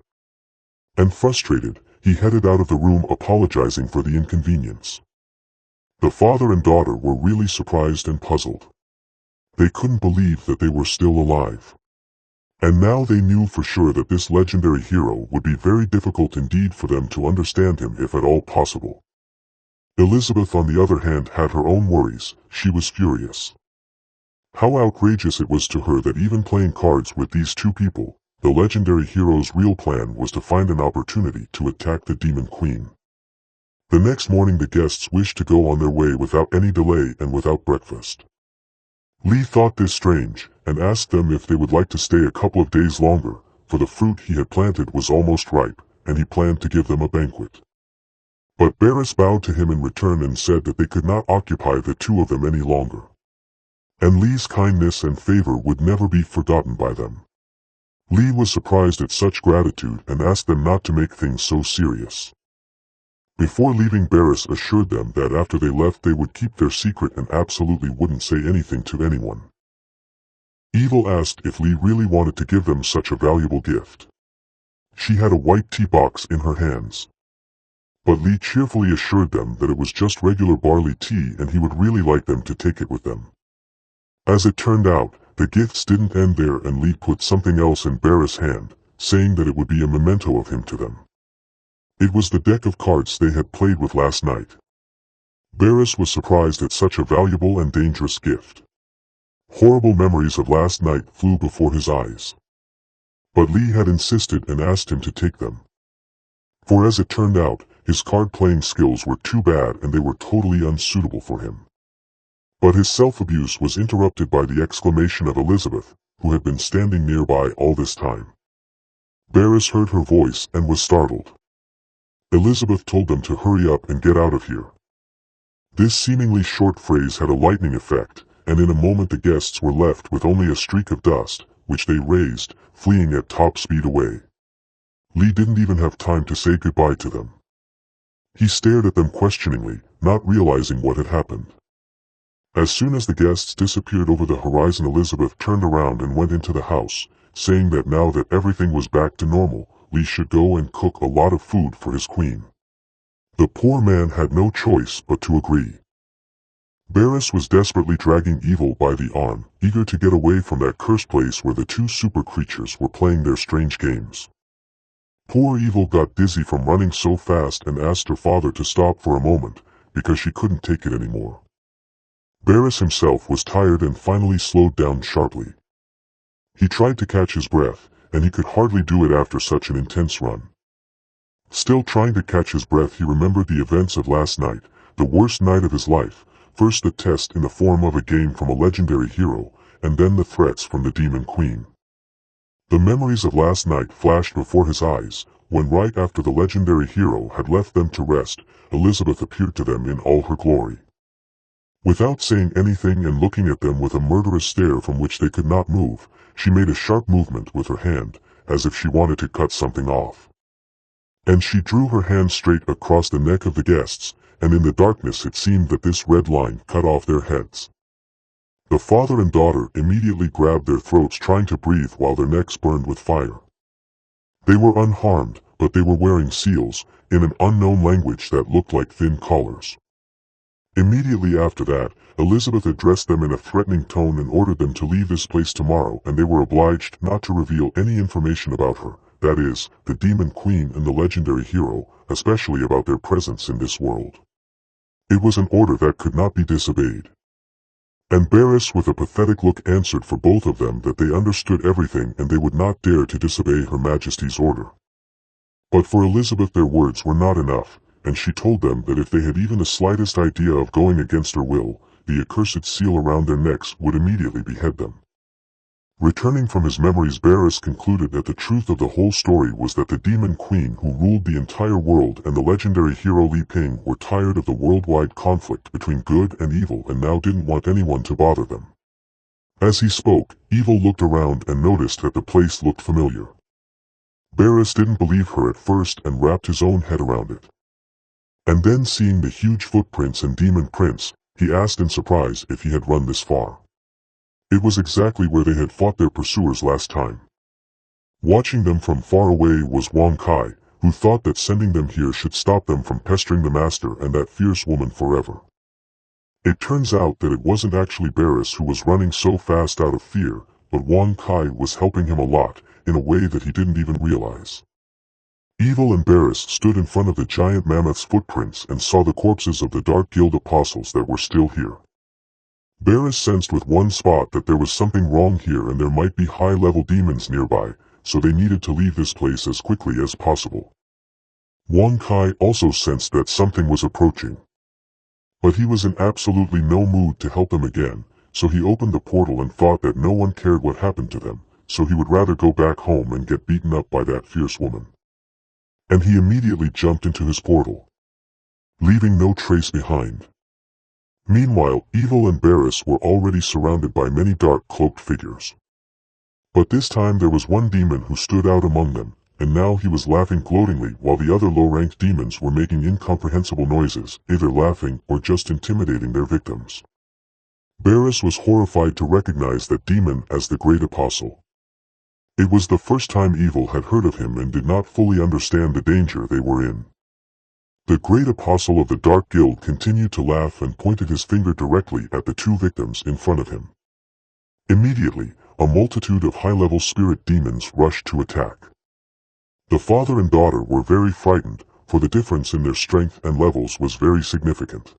And frustrated, he headed out of the room apologizing for the inconvenience. The father and daughter were really surprised and puzzled. They couldn't believe that they were still alive. And now they knew for sure that this legendary hero would be very difficult indeed for them to understand him if at all possible. Elizabeth on the other hand had her own worries. She was furious. How outrageous it was to her that even playing cards with these two people, the legendary hero's real plan was to find an opportunity to attack the Demon Queen. The next morning the guests wished to go on their way without any delay and without breakfast. Lee thought this strange, and asked them if they would like to stay a couple of days longer, for the fruit he had planted was almost ripe, and he planned to give them a banquet. But Barris bowed to him in return and said that they could not occupy the two of them any longer. And Lee's kindness and favor would never be forgotten by them. Lee was surprised at such gratitude and asked them not to make things so serious. Before leaving, Barris assured them that after they left they would keep their secret and absolutely wouldn't say anything to anyone. Evil asked if Lee really wanted to give them such a valuable gift. She had a white tea box in her hands. But Lee cheerfully assured them that it was just regular barley tea and he would really like them to take it with them. As it turned out, the gifts didn't end there and Lee put something else in Barris' hand, saying that it would be a memento of him to them. It was the deck of cards they had played with last night. Barris was surprised at such a valuable and dangerous gift. Horrible memories of last night flew before his eyes. But Lee had insisted and asked him to take them. For as it turned out, his card-playing skills were too bad and they were totally unsuitable for him. But his self-abuse was interrupted by the exclamation of Elizabeth, who had been standing nearby all this time. Barris heard her voice and was startled. Elizabeth told them to hurry up and get out of here. This seemingly short phrase had a lightning effect, and in a moment the guests were left with only a streak of dust, which they raised, fleeing at top speed away. Lee didn't even have time to say goodbye to them. He stared at them questioningly, not realizing what had happened. As soon as the guests disappeared over the horizon, Elizabeth turned around and went into the house, saying that now that everything was back to normal, Lee should go and cook a lot of food for his queen. The poor man had no choice but to agree. Barris was desperately dragging Evil by the arm, eager to get away from that cursed place where the two super creatures were playing their strange games. Poor Evil got dizzy from running so fast and asked her father to stop for a moment, because she couldn't take it anymore. Barris himself was tired and finally slowed down sharply. He tried to catch his breath, and he could hardly do it after such an intense run. Still trying to catch his breath, he remembered the events of last night, the worst night of his life, first the test in the form of a game from a legendary hero, and then the threats from the Demon Queen. The memories of last night flashed before his eyes, when right after the legendary hero had left them to rest, Elizabeth appeared to them in all her glory. Without saying anything and looking at them with a murderous stare from which they could not move, she made a sharp movement with her hand, as if she wanted to cut something off. And she drew her hand straight across the neck of the guests, and in the darkness it seemed that this red line cut off their heads. The father and daughter immediately grabbed their throats, trying to breathe while their necks burned with fire. They were unharmed, but they were wearing seals, in an unknown language that looked like thin collars. Immediately after that, Elizabeth addressed them in a threatening tone and ordered them to leave this place tomorrow, and they were obliged not to reveal any information about her, that is, the Demon Queen and the legendary hero, especially about their presence in this world. It was an order that could not be disobeyed. And Barris with a pathetic look answered for both of them that they understood everything and they would not dare to disobey Her Majesty's order. But for Elizabeth their words were not enough, and she told them that if they had even the slightest idea of going against her will, the accursed seal around their necks would immediately behead them. Returning from his memories, Barris concluded that the truth of the whole story was that the Demon Queen who ruled the entire world and the legendary hero Li Ping were tired of the worldwide conflict between good and evil and now didn't want anyone to bother them. As he spoke, Evil looked around and noticed that the place looked familiar. Barris didn't believe her at first and wrapped his own head around it. And then seeing the huge footprints and demon prints, he asked in surprise if he had run this far. It was exactly where they had fought their pursuers last time. Watching them from far away was Wang Kai, who thought that sending them here should stop them from pestering the master and that fierce woman forever. It turns out that it wasn't actually Barris who was running so fast out of fear, but Wang Kai was helping him a lot, in a way that he didn't even realize. Evil and Barris stood in front of the giant mammoth's footprints and saw the corpses of the Dark Guild apostles that were still here. Barris sensed with one spot that there was something wrong here and there might be high-level demons nearby, so they needed to leave this place as quickly as possible. Wang Kai also sensed that something was approaching. But he was in absolutely no mood to help them again, so he opened the portal and thought that no one cared what happened to them, so he would rather go back home and get beaten up by that fierce woman. And he immediately jumped into his portal, leaving no trace behind. Meanwhile, Evil and Barris were already surrounded by many dark cloaked figures. But this time there was one demon who stood out among them, and now he was laughing gloatingly while the other low-ranked demons were making incomprehensible noises, either laughing or just intimidating their victims. Barris was horrified to recognize that demon as the Great Apostle. It was the first time Evil had heard of him and did not fully understand the danger they were in. The Great Apostle of the Dark Guild continued to laugh and pointed his finger directly at the two victims in front of him. Immediately, a multitude of high-level spirit demons rushed to attack. The father and daughter were very frightened, for the difference in their strength and levels was very significant.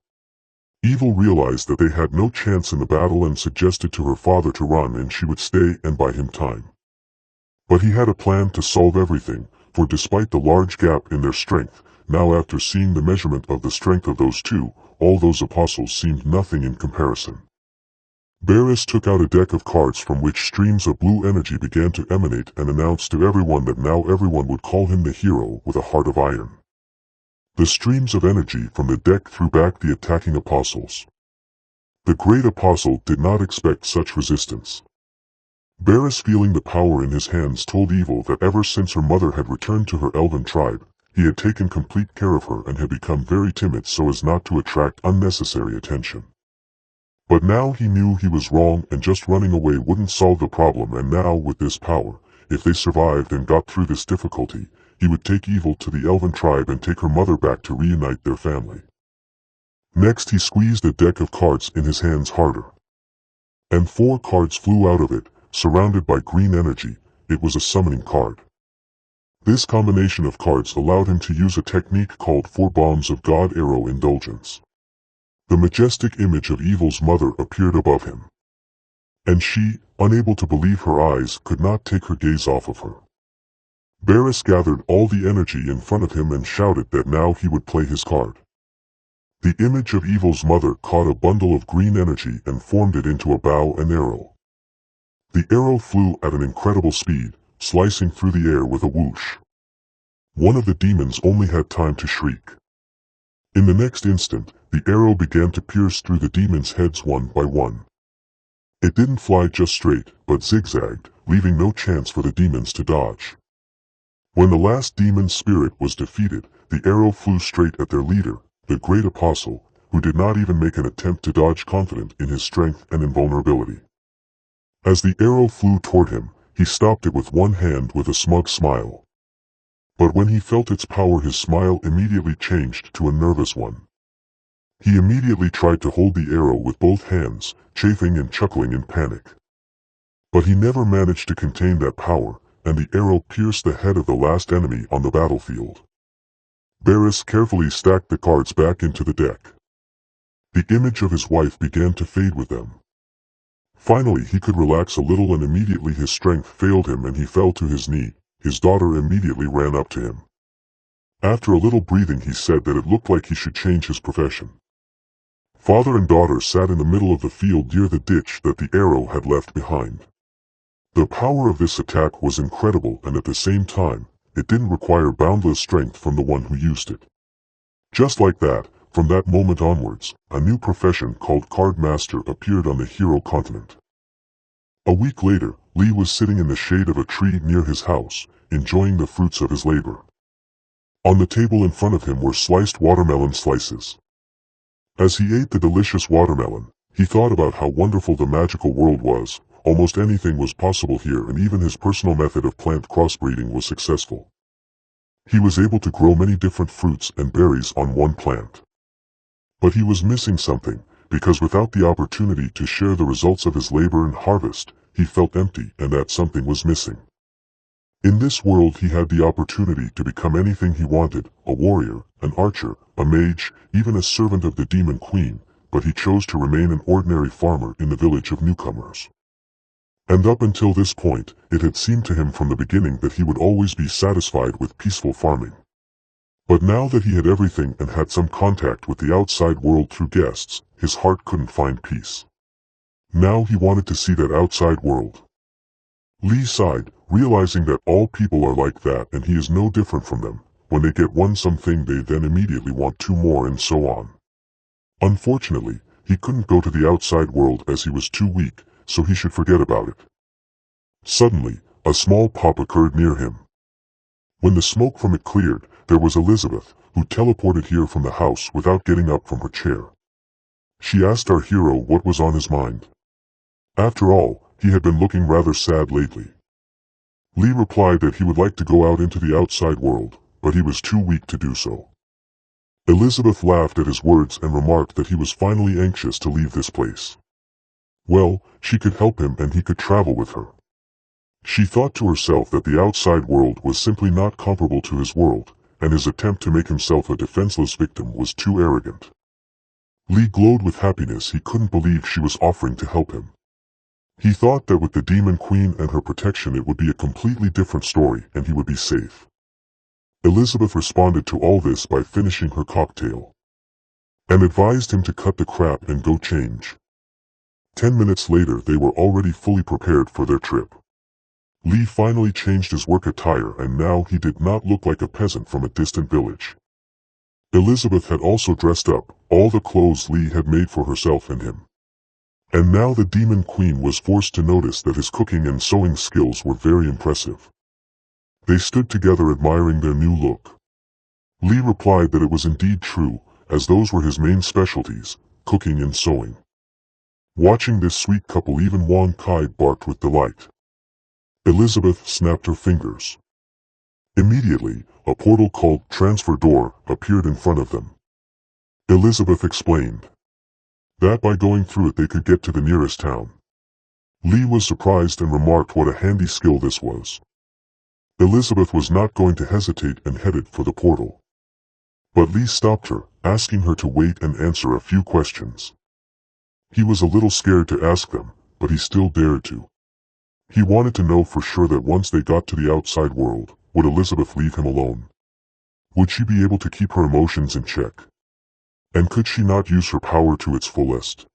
Evil realized that they had no chance in the battle and suggested to her father to run and she would stay and buy him time. But he had a plan to solve everything, for despite the large gap in their strength, now after seeing the measurement of the strength of those two, all those apostles seemed nothing in comparison. Barris took out a deck of cards from which streams of blue energy began to emanate and announced to everyone that now everyone would call him the hero with a heart of iron. The streams of energy from the deck threw back the attacking apostles. The Great Apostle did not expect such resistance. Barris, feeling the power in his hands, told Evil that ever since her mother had returned to her elven tribe, he had taken complete care of her and had become very timid so as not to attract unnecessary attention. But now he knew he was wrong and just running away wouldn't solve the problem, and now with this power, if they survived and got through this difficulty, he would take Evil to the elven tribe and take her mother back to reunite their family. Next he squeezed a deck of cards in his hands harder. And 4 cards flew out of it, surrounded by green energy. It was a summoning card. This combination of cards allowed him to use a technique called 4 Bombs of God Arrow Indulgence. The majestic image of Evil's mother appeared above him. And she, unable to believe her eyes, could not take her gaze off of her. Barris gathered all the energy in front of him and shouted that now he would play his card. The image of Evil's mother caught a bundle of green energy and formed it into a bow and arrow. The arrow flew at an incredible speed, slicing through the air with a whoosh. One of the demons only had time to shriek. In the next instant, the arrow began to pierce through the demons' heads one by one. It didn't fly just straight, but zigzagged, leaving no chance for the demons to dodge. When the last demon's spirit was defeated, the arrow flew straight at their leader, the Great Apostle, who did not even make an attempt to dodge, confident in his strength and invulnerability. As the arrow flew toward him, he stopped it with one hand with a smug smile. But when he felt its power, his smile immediately changed to a nervous one. He immediately tried to hold the arrow with both hands, chafing and chuckling in panic. But he never managed to contain that power, and the arrow pierced the head of the last enemy on the battlefield. Barris carefully stacked the cards back into the deck. The image of his wife began to fade with them. Finally he could relax a little, and immediately his strength failed him and he fell to his knee. His daughter immediately ran up to him. After a little breathing he said that it looked like he should change his profession. Father and daughter sat in the middle of the field near the ditch that the arrow had left behind. The power of this attack was incredible, and at the same time, it didn't require boundless strength from the one who used it. Just like that, from that moment onwards, a new profession called Card Master appeared on the hero continent. A week later, Lee was sitting in the shade of a tree near his house, enjoying the fruits of his labor. On the table in front of him were sliced watermelon slices. As he ate the delicious watermelon, he thought about how wonderful the magical world was. Almost anything was possible here, and even his personal method of plant crossbreeding was successful. He was able to grow many different fruits and berries on one plant. But he was missing something, because without the opportunity to share the results of his labor and harvest, he felt empty and that something was missing. In this world he had the opportunity to become anything he wanted, a warrior, an archer, a mage, even a servant of the demon queen, but he chose to remain an ordinary farmer in the village of newcomers. And up until this point, it had seemed to him from the beginning that he would always be satisfied with peaceful farming. But now that he had everything and had some contact with the outside world through guests, his heart couldn't find peace. Now he wanted to see that outside world. Lee sighed, realizing that all people are like that and he is no different from them. When they get something they then immediately want two more and so on. Unfortunately, he couldn't go to the outside world as he was too weak, so he should forget about it. Suddenly, a small pop occurred near him. When the smoke from it cleared, there was Elizabeth, who teleported here from the house without getting up from her chair. She asked our hero what was on his mind. After all, he had been looking rather sad lately. Lee replied that he would like to go out into the outside world, but he was too weak to do so. Elizabeth laughed at his words and remarked that he was finally anxious to leave this place. Well, she could help him and he could travel with her. She thought to herself that the outside world was simply not comparable to his world, and his attempt to make himself a defenseless victim was too arrogant. Lee glowed with happiness. He couldn't believe she was offering to help him. He thought that with the demon queen and her protection it would be a completely different story and he would be safe. Elizabeth responded to all this by finishing her cocktail, and advised him to cut the crap and go change. 10 minutes later they were already fully prepared for their trip. Lee finally changed his work attire and now he did not look like a peasant from a distant village. Elizabeth had also dressed up, all the clothes Lee had made for herself and him. And now the demon queen was forced to notice that his cooking and sewing skills were very impressive. They stood together admiring their new look. Lee replied that it was indeed true, as those were his main specialties, cooking and sewing. Watching this sweet couple, even Wang Kai barked with delight. Elizabeth snapped her fingers. Immediately, a portal called Transfer Door appeared in front of them. Elizabeth explained that by going through it they could get to the nearest town. Lee was surprised and remarked what a handy skill this was. Elizabeth was not going to hesitate and headed for the portal. But Lee stopped her, asking her to wait and answer a few questions. He was a little scared to ask them, but he still dared to. He wanted to know for sure that once they got to the outside world, would Elizabeth leave him alone? Would she be able to keep her emotions in check? And could she not use her power to its fullest?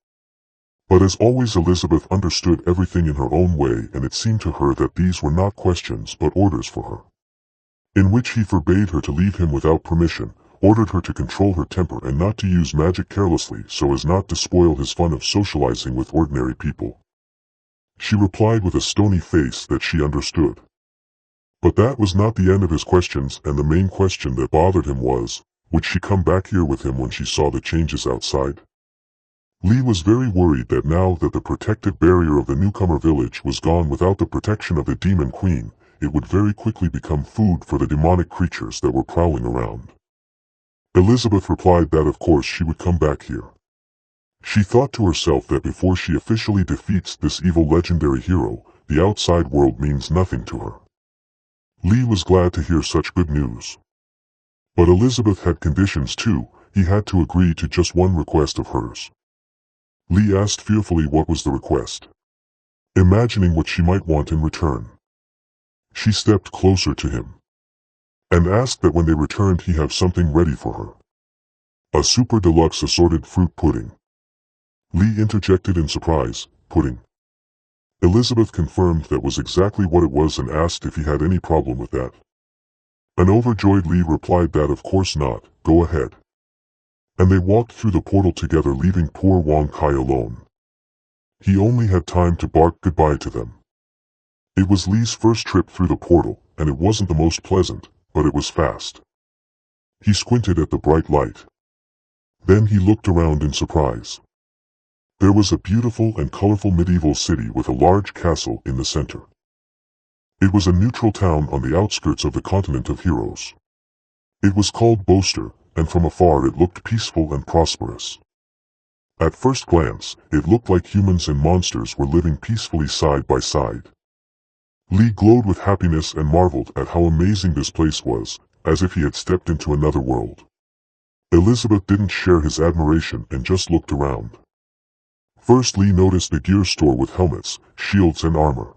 But as always Elizabeth understood everything in her own way and it seemed to her that these were not questions but orders for her. In which he forbade her to leave him without permission, ordered her to control her temper and not to use magic carelessly so as not to spoil his fun of socializing with ordinary people. She replied with a stony face that she understood. But that was not the end of his questions, and the main question that bothered him was, would she come back here with him when she saw the changes outside? Lee was very worried that now that the protective barrier of the newcomer village was gone without the protection of the demon queen, it would very quickly become food for the demonic creatures that were prowling around. Elizabeth replied that of course she would come back here. She thought to herself that before she officially defeats this evil legendary hero, the outside world means nothing to her. Lee was glad to hear such good news. But Elizabeth had conditions too. He had to agree to just one request of hers. Lee asked fearfully what was the request, imagining what she might want in return. She stepped closer to him and asked that when they returned he have something ready for her. A super deluxe assorted fruit pudding. Lee interjected in surprise, pudding. Elizabeth confirmed that was exactly what it was and asked if he had any problem with that. An overjoyed Lee replied that of course not, go ahead. And they walked through the portal together, leaving poor Wang Kai alone. He only had time to bark goodbye to them. It was Lee's first trip through the portal, and it wasn't the most pleasant, but it was fast. He squinted at the bright light. Then he looked around in surprise. There was a beautiful and colorful medieval city with a large castle in the center. It was a neutral town on the outskirts of the continent of heroes. It was called Boaster, and from afar it looked peaceful and prosperous. At first glance, it looked like humans and monsters were living peacefully side by side. Lee glowed with happiness and marveled at how amazing this place was, as if he had stepped into another world. Elizabeth didn't share his admiration and just looked around. First Lee noticed a gear store with helmets, shields and armor.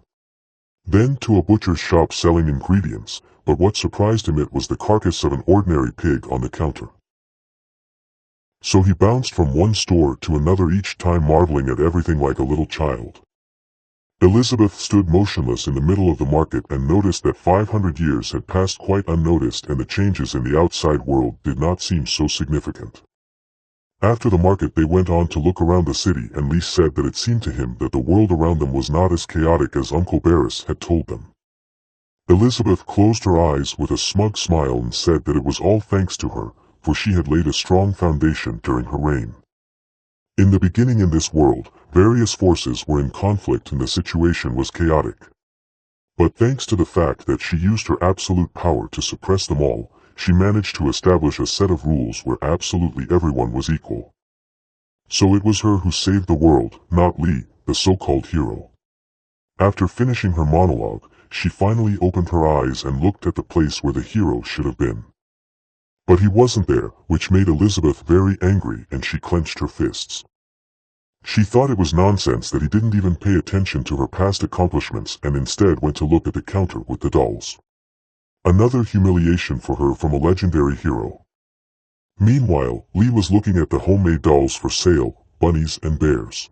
Then to a butcher's shop selling ingredients, but what surprised him it was the carcass of an ordinary pig on the counter. So he bounced from one store to another each time marveling at everything like a little child. Elizabeth stood motionless in the middle of the market and noticed that 500 years had passed quite unnoticed and the changes in the outside world did not seem so significant. After the market they went on to look around the city and Lee said that it seemed to him that the world around them was not as chaotic as Uncle Barris had told them. Elizabeth closed her eyes with a smug smile and said that it was all thanks to her, for she had laid a strong foundation during her reign. In the beginning in this world, various forces were in conflict and the situation was chaotic. But thanks to the fact that she used her absolute power to suppress them all, she managed to establish a set of rules where absolutely everyone was equal. So it was her who saved the world, not Lee, the so-called hero. After finishing her monologue, she finally opened her eyes and looked at the place where the hero should have been. But he wasn't there, which made Elizabeth very angry and she clenched her fists. She thought it was nonsense that he didn't even pay attention to her past accomplishments and instead went to look at the counter with the dolls. Another humiliation for her from a legendary hero. Meanwhile, Lee was looking at the homemade dolls for sale, bunnies and bears.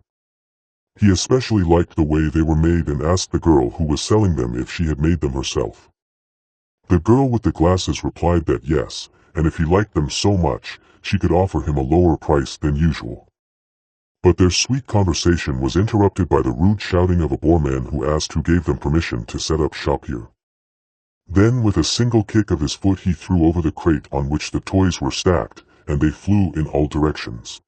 He especially liked the way they were made and asked the girl who was selling them if she had made them herself. The girl with the glasses replied that yes, and if he liked them so much, she could offer him a lower price than usual. But their sweet conversation was interrupted by the rude shouting of a boarman who asked who gave them permission to set up shop here. Then with a single kick of his foot he threw over the crate on which the toys were stacked, and they flew in all directions.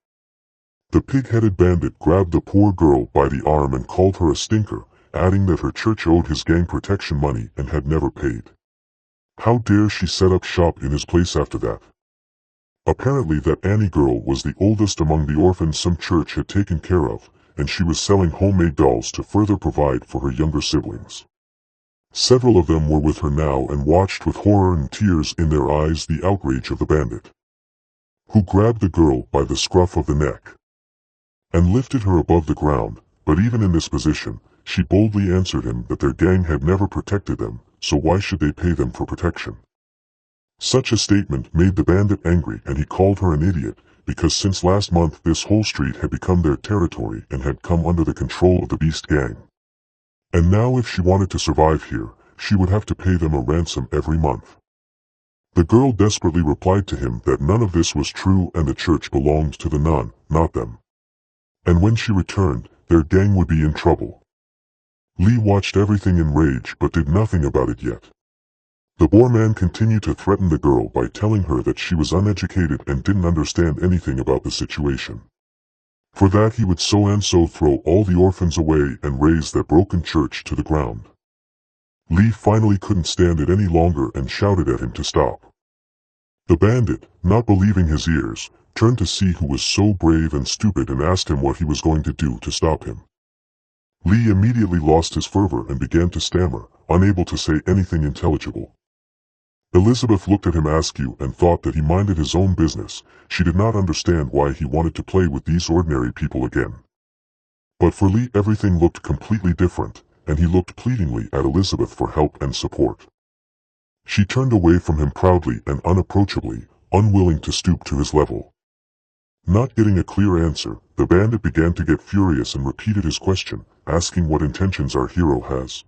The pig-headed bandit grabbed the poor girl by the arm and called her a stinker, adding that her church owed his gang protection money and had never paid. How dare she set up shop in his place after that? Apparently that Annie girl was the oldest among the orphans some church had taken care of, and she was selling homemade dolls to further provide for her younger siblings. Several of them were with her now and watched with horror and tears in their eyes the outrage of the bandit, who grabbed the girl by the scruff of the neck and lifted her above the ground, but even in this position, she boldly answered him that their gang had never protected them, so why should they pay them for protection? Such a statement made the bandit angry and he called her an idiot, because since last month this whole street had become their territory and had come under the control of the Beast Gang. And now if she wanted to survive here, she would have to pay them a ransom every month. The girl desperately replied to him that none of this was true and the church belonged to the nun, not them. And when she returned, their gang would be in trouble. Lee watched everything in rage but did nothing about it yet. The boarman continued to threaten the girl by telling her that she was uneducated and didn't understand anything about the situation. For that he would so and so throw all the orphans away and raze that broken church to the ground. Lee finally couldn't stand it any longer and shouted at him to stop. The bandit, not believing his ears, turned to see who was so brave and stupid and asked him what he was going to do to stop him. Lee immediately lost his fervor and began to stammer, unable to say anything intelligible. Elizabeth looked at him askew and thought that he minded his own business. She did not understand why he wanted to play with these ordinary people again. But for Lee everything looked completely different, and he looked pleadingly at Elizabeth for help and support. She turned away from him proudly and unapproachably, unwilling to stoop to his level. Not getting a clear answer, the bandit began to get furious and repeated his question, asking what intentions our hero has.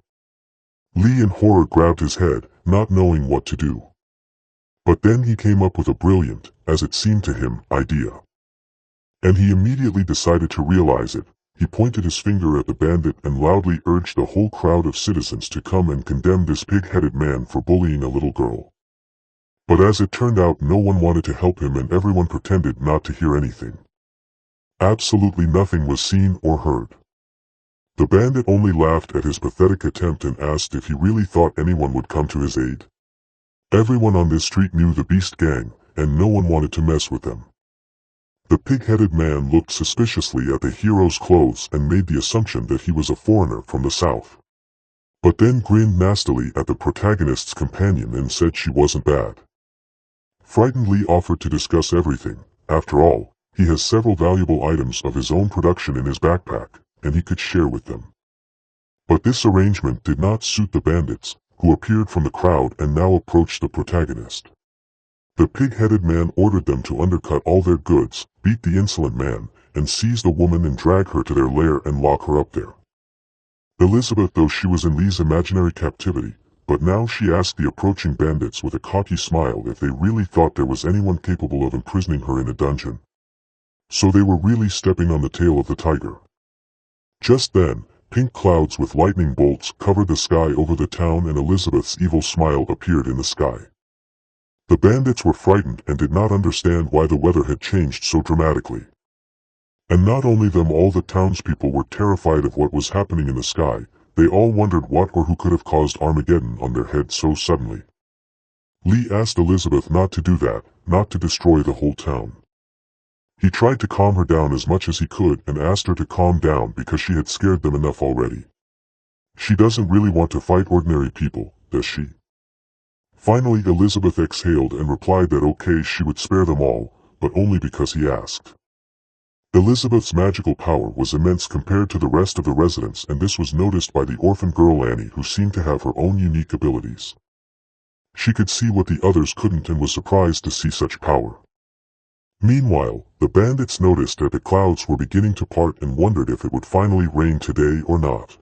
Lee in horror grabbed his head, not knowing what to do. But then he came up with a brilliant, as it seemed to him, idea. And he immediately decided to realize it. He pointed his finger at the bandit and loudly urged the whole crowd of citizens to come and condemn this pig-headed man for bullying a little girl. But as it turned out no one wanted to help him and everyone pretended not to hear anything. Absolutely nothing was seen or heard. The bandit only laughed at his pathetic attempt and asked if he really thought anyone would come to his aid. Everyone on this street knew the Beast Gang, and no one wanted to mess with them. The pig-headed man looked suspiciously at the hero's clothes and made the assumption that he was a foreigner from the south. But then grinned nastily at the protagonist's companion and said she wasn't bad. Frightened, Lee offered to discuss everything. After all, he has several valuable items of his own production in his backpack, and he could share with them. But this arrangement did not suit the bandits, who appeared from the crowd and now approached the protagonist. The pig-headed man ordered them to undercut all their goods, beat the insolent man, and seize the woman and drag her to their lair and lock her up there. Elizabeth, though she was in Lee's imaginary captivity, but now she asked the approaching bandits with a cocky smile if they really thought there was anyone capable of imprisoning her in a dungeon. So they were really stepping on the tail of the tiger. Just then, pink clouds with lightning bolts covered the sky over the town and Elizabeth's evil smile appeared in the sky. The bandits were frightened and did not understand why the weather had changed so dramatically. And not only them, all the townspeople were terrified of what was happening in the sky. They all wondered what or who could have caused Armageddon on their heads so suddenly. Lee asked Elizabeth not to do that, not to destroy the whole town. He tried to calm her down as much as he could and asked her to calm down because she had scared them enough already. She doesn't really want to fight ordinary people, does she? Finally Elizabeth exhaled and replied that okay, she would spare them all, but only because he asked. Elizabeth's magical power was immense compared to the rest of the residents, and this was noticed by the orphan girl Annie, who seemed to have her own unique abilities. She could see what the others couldn't and was surprised to see such power. Meanwhile, the bandits noticed that the clouds were beginning to part and wondered if it would finally rain today or not.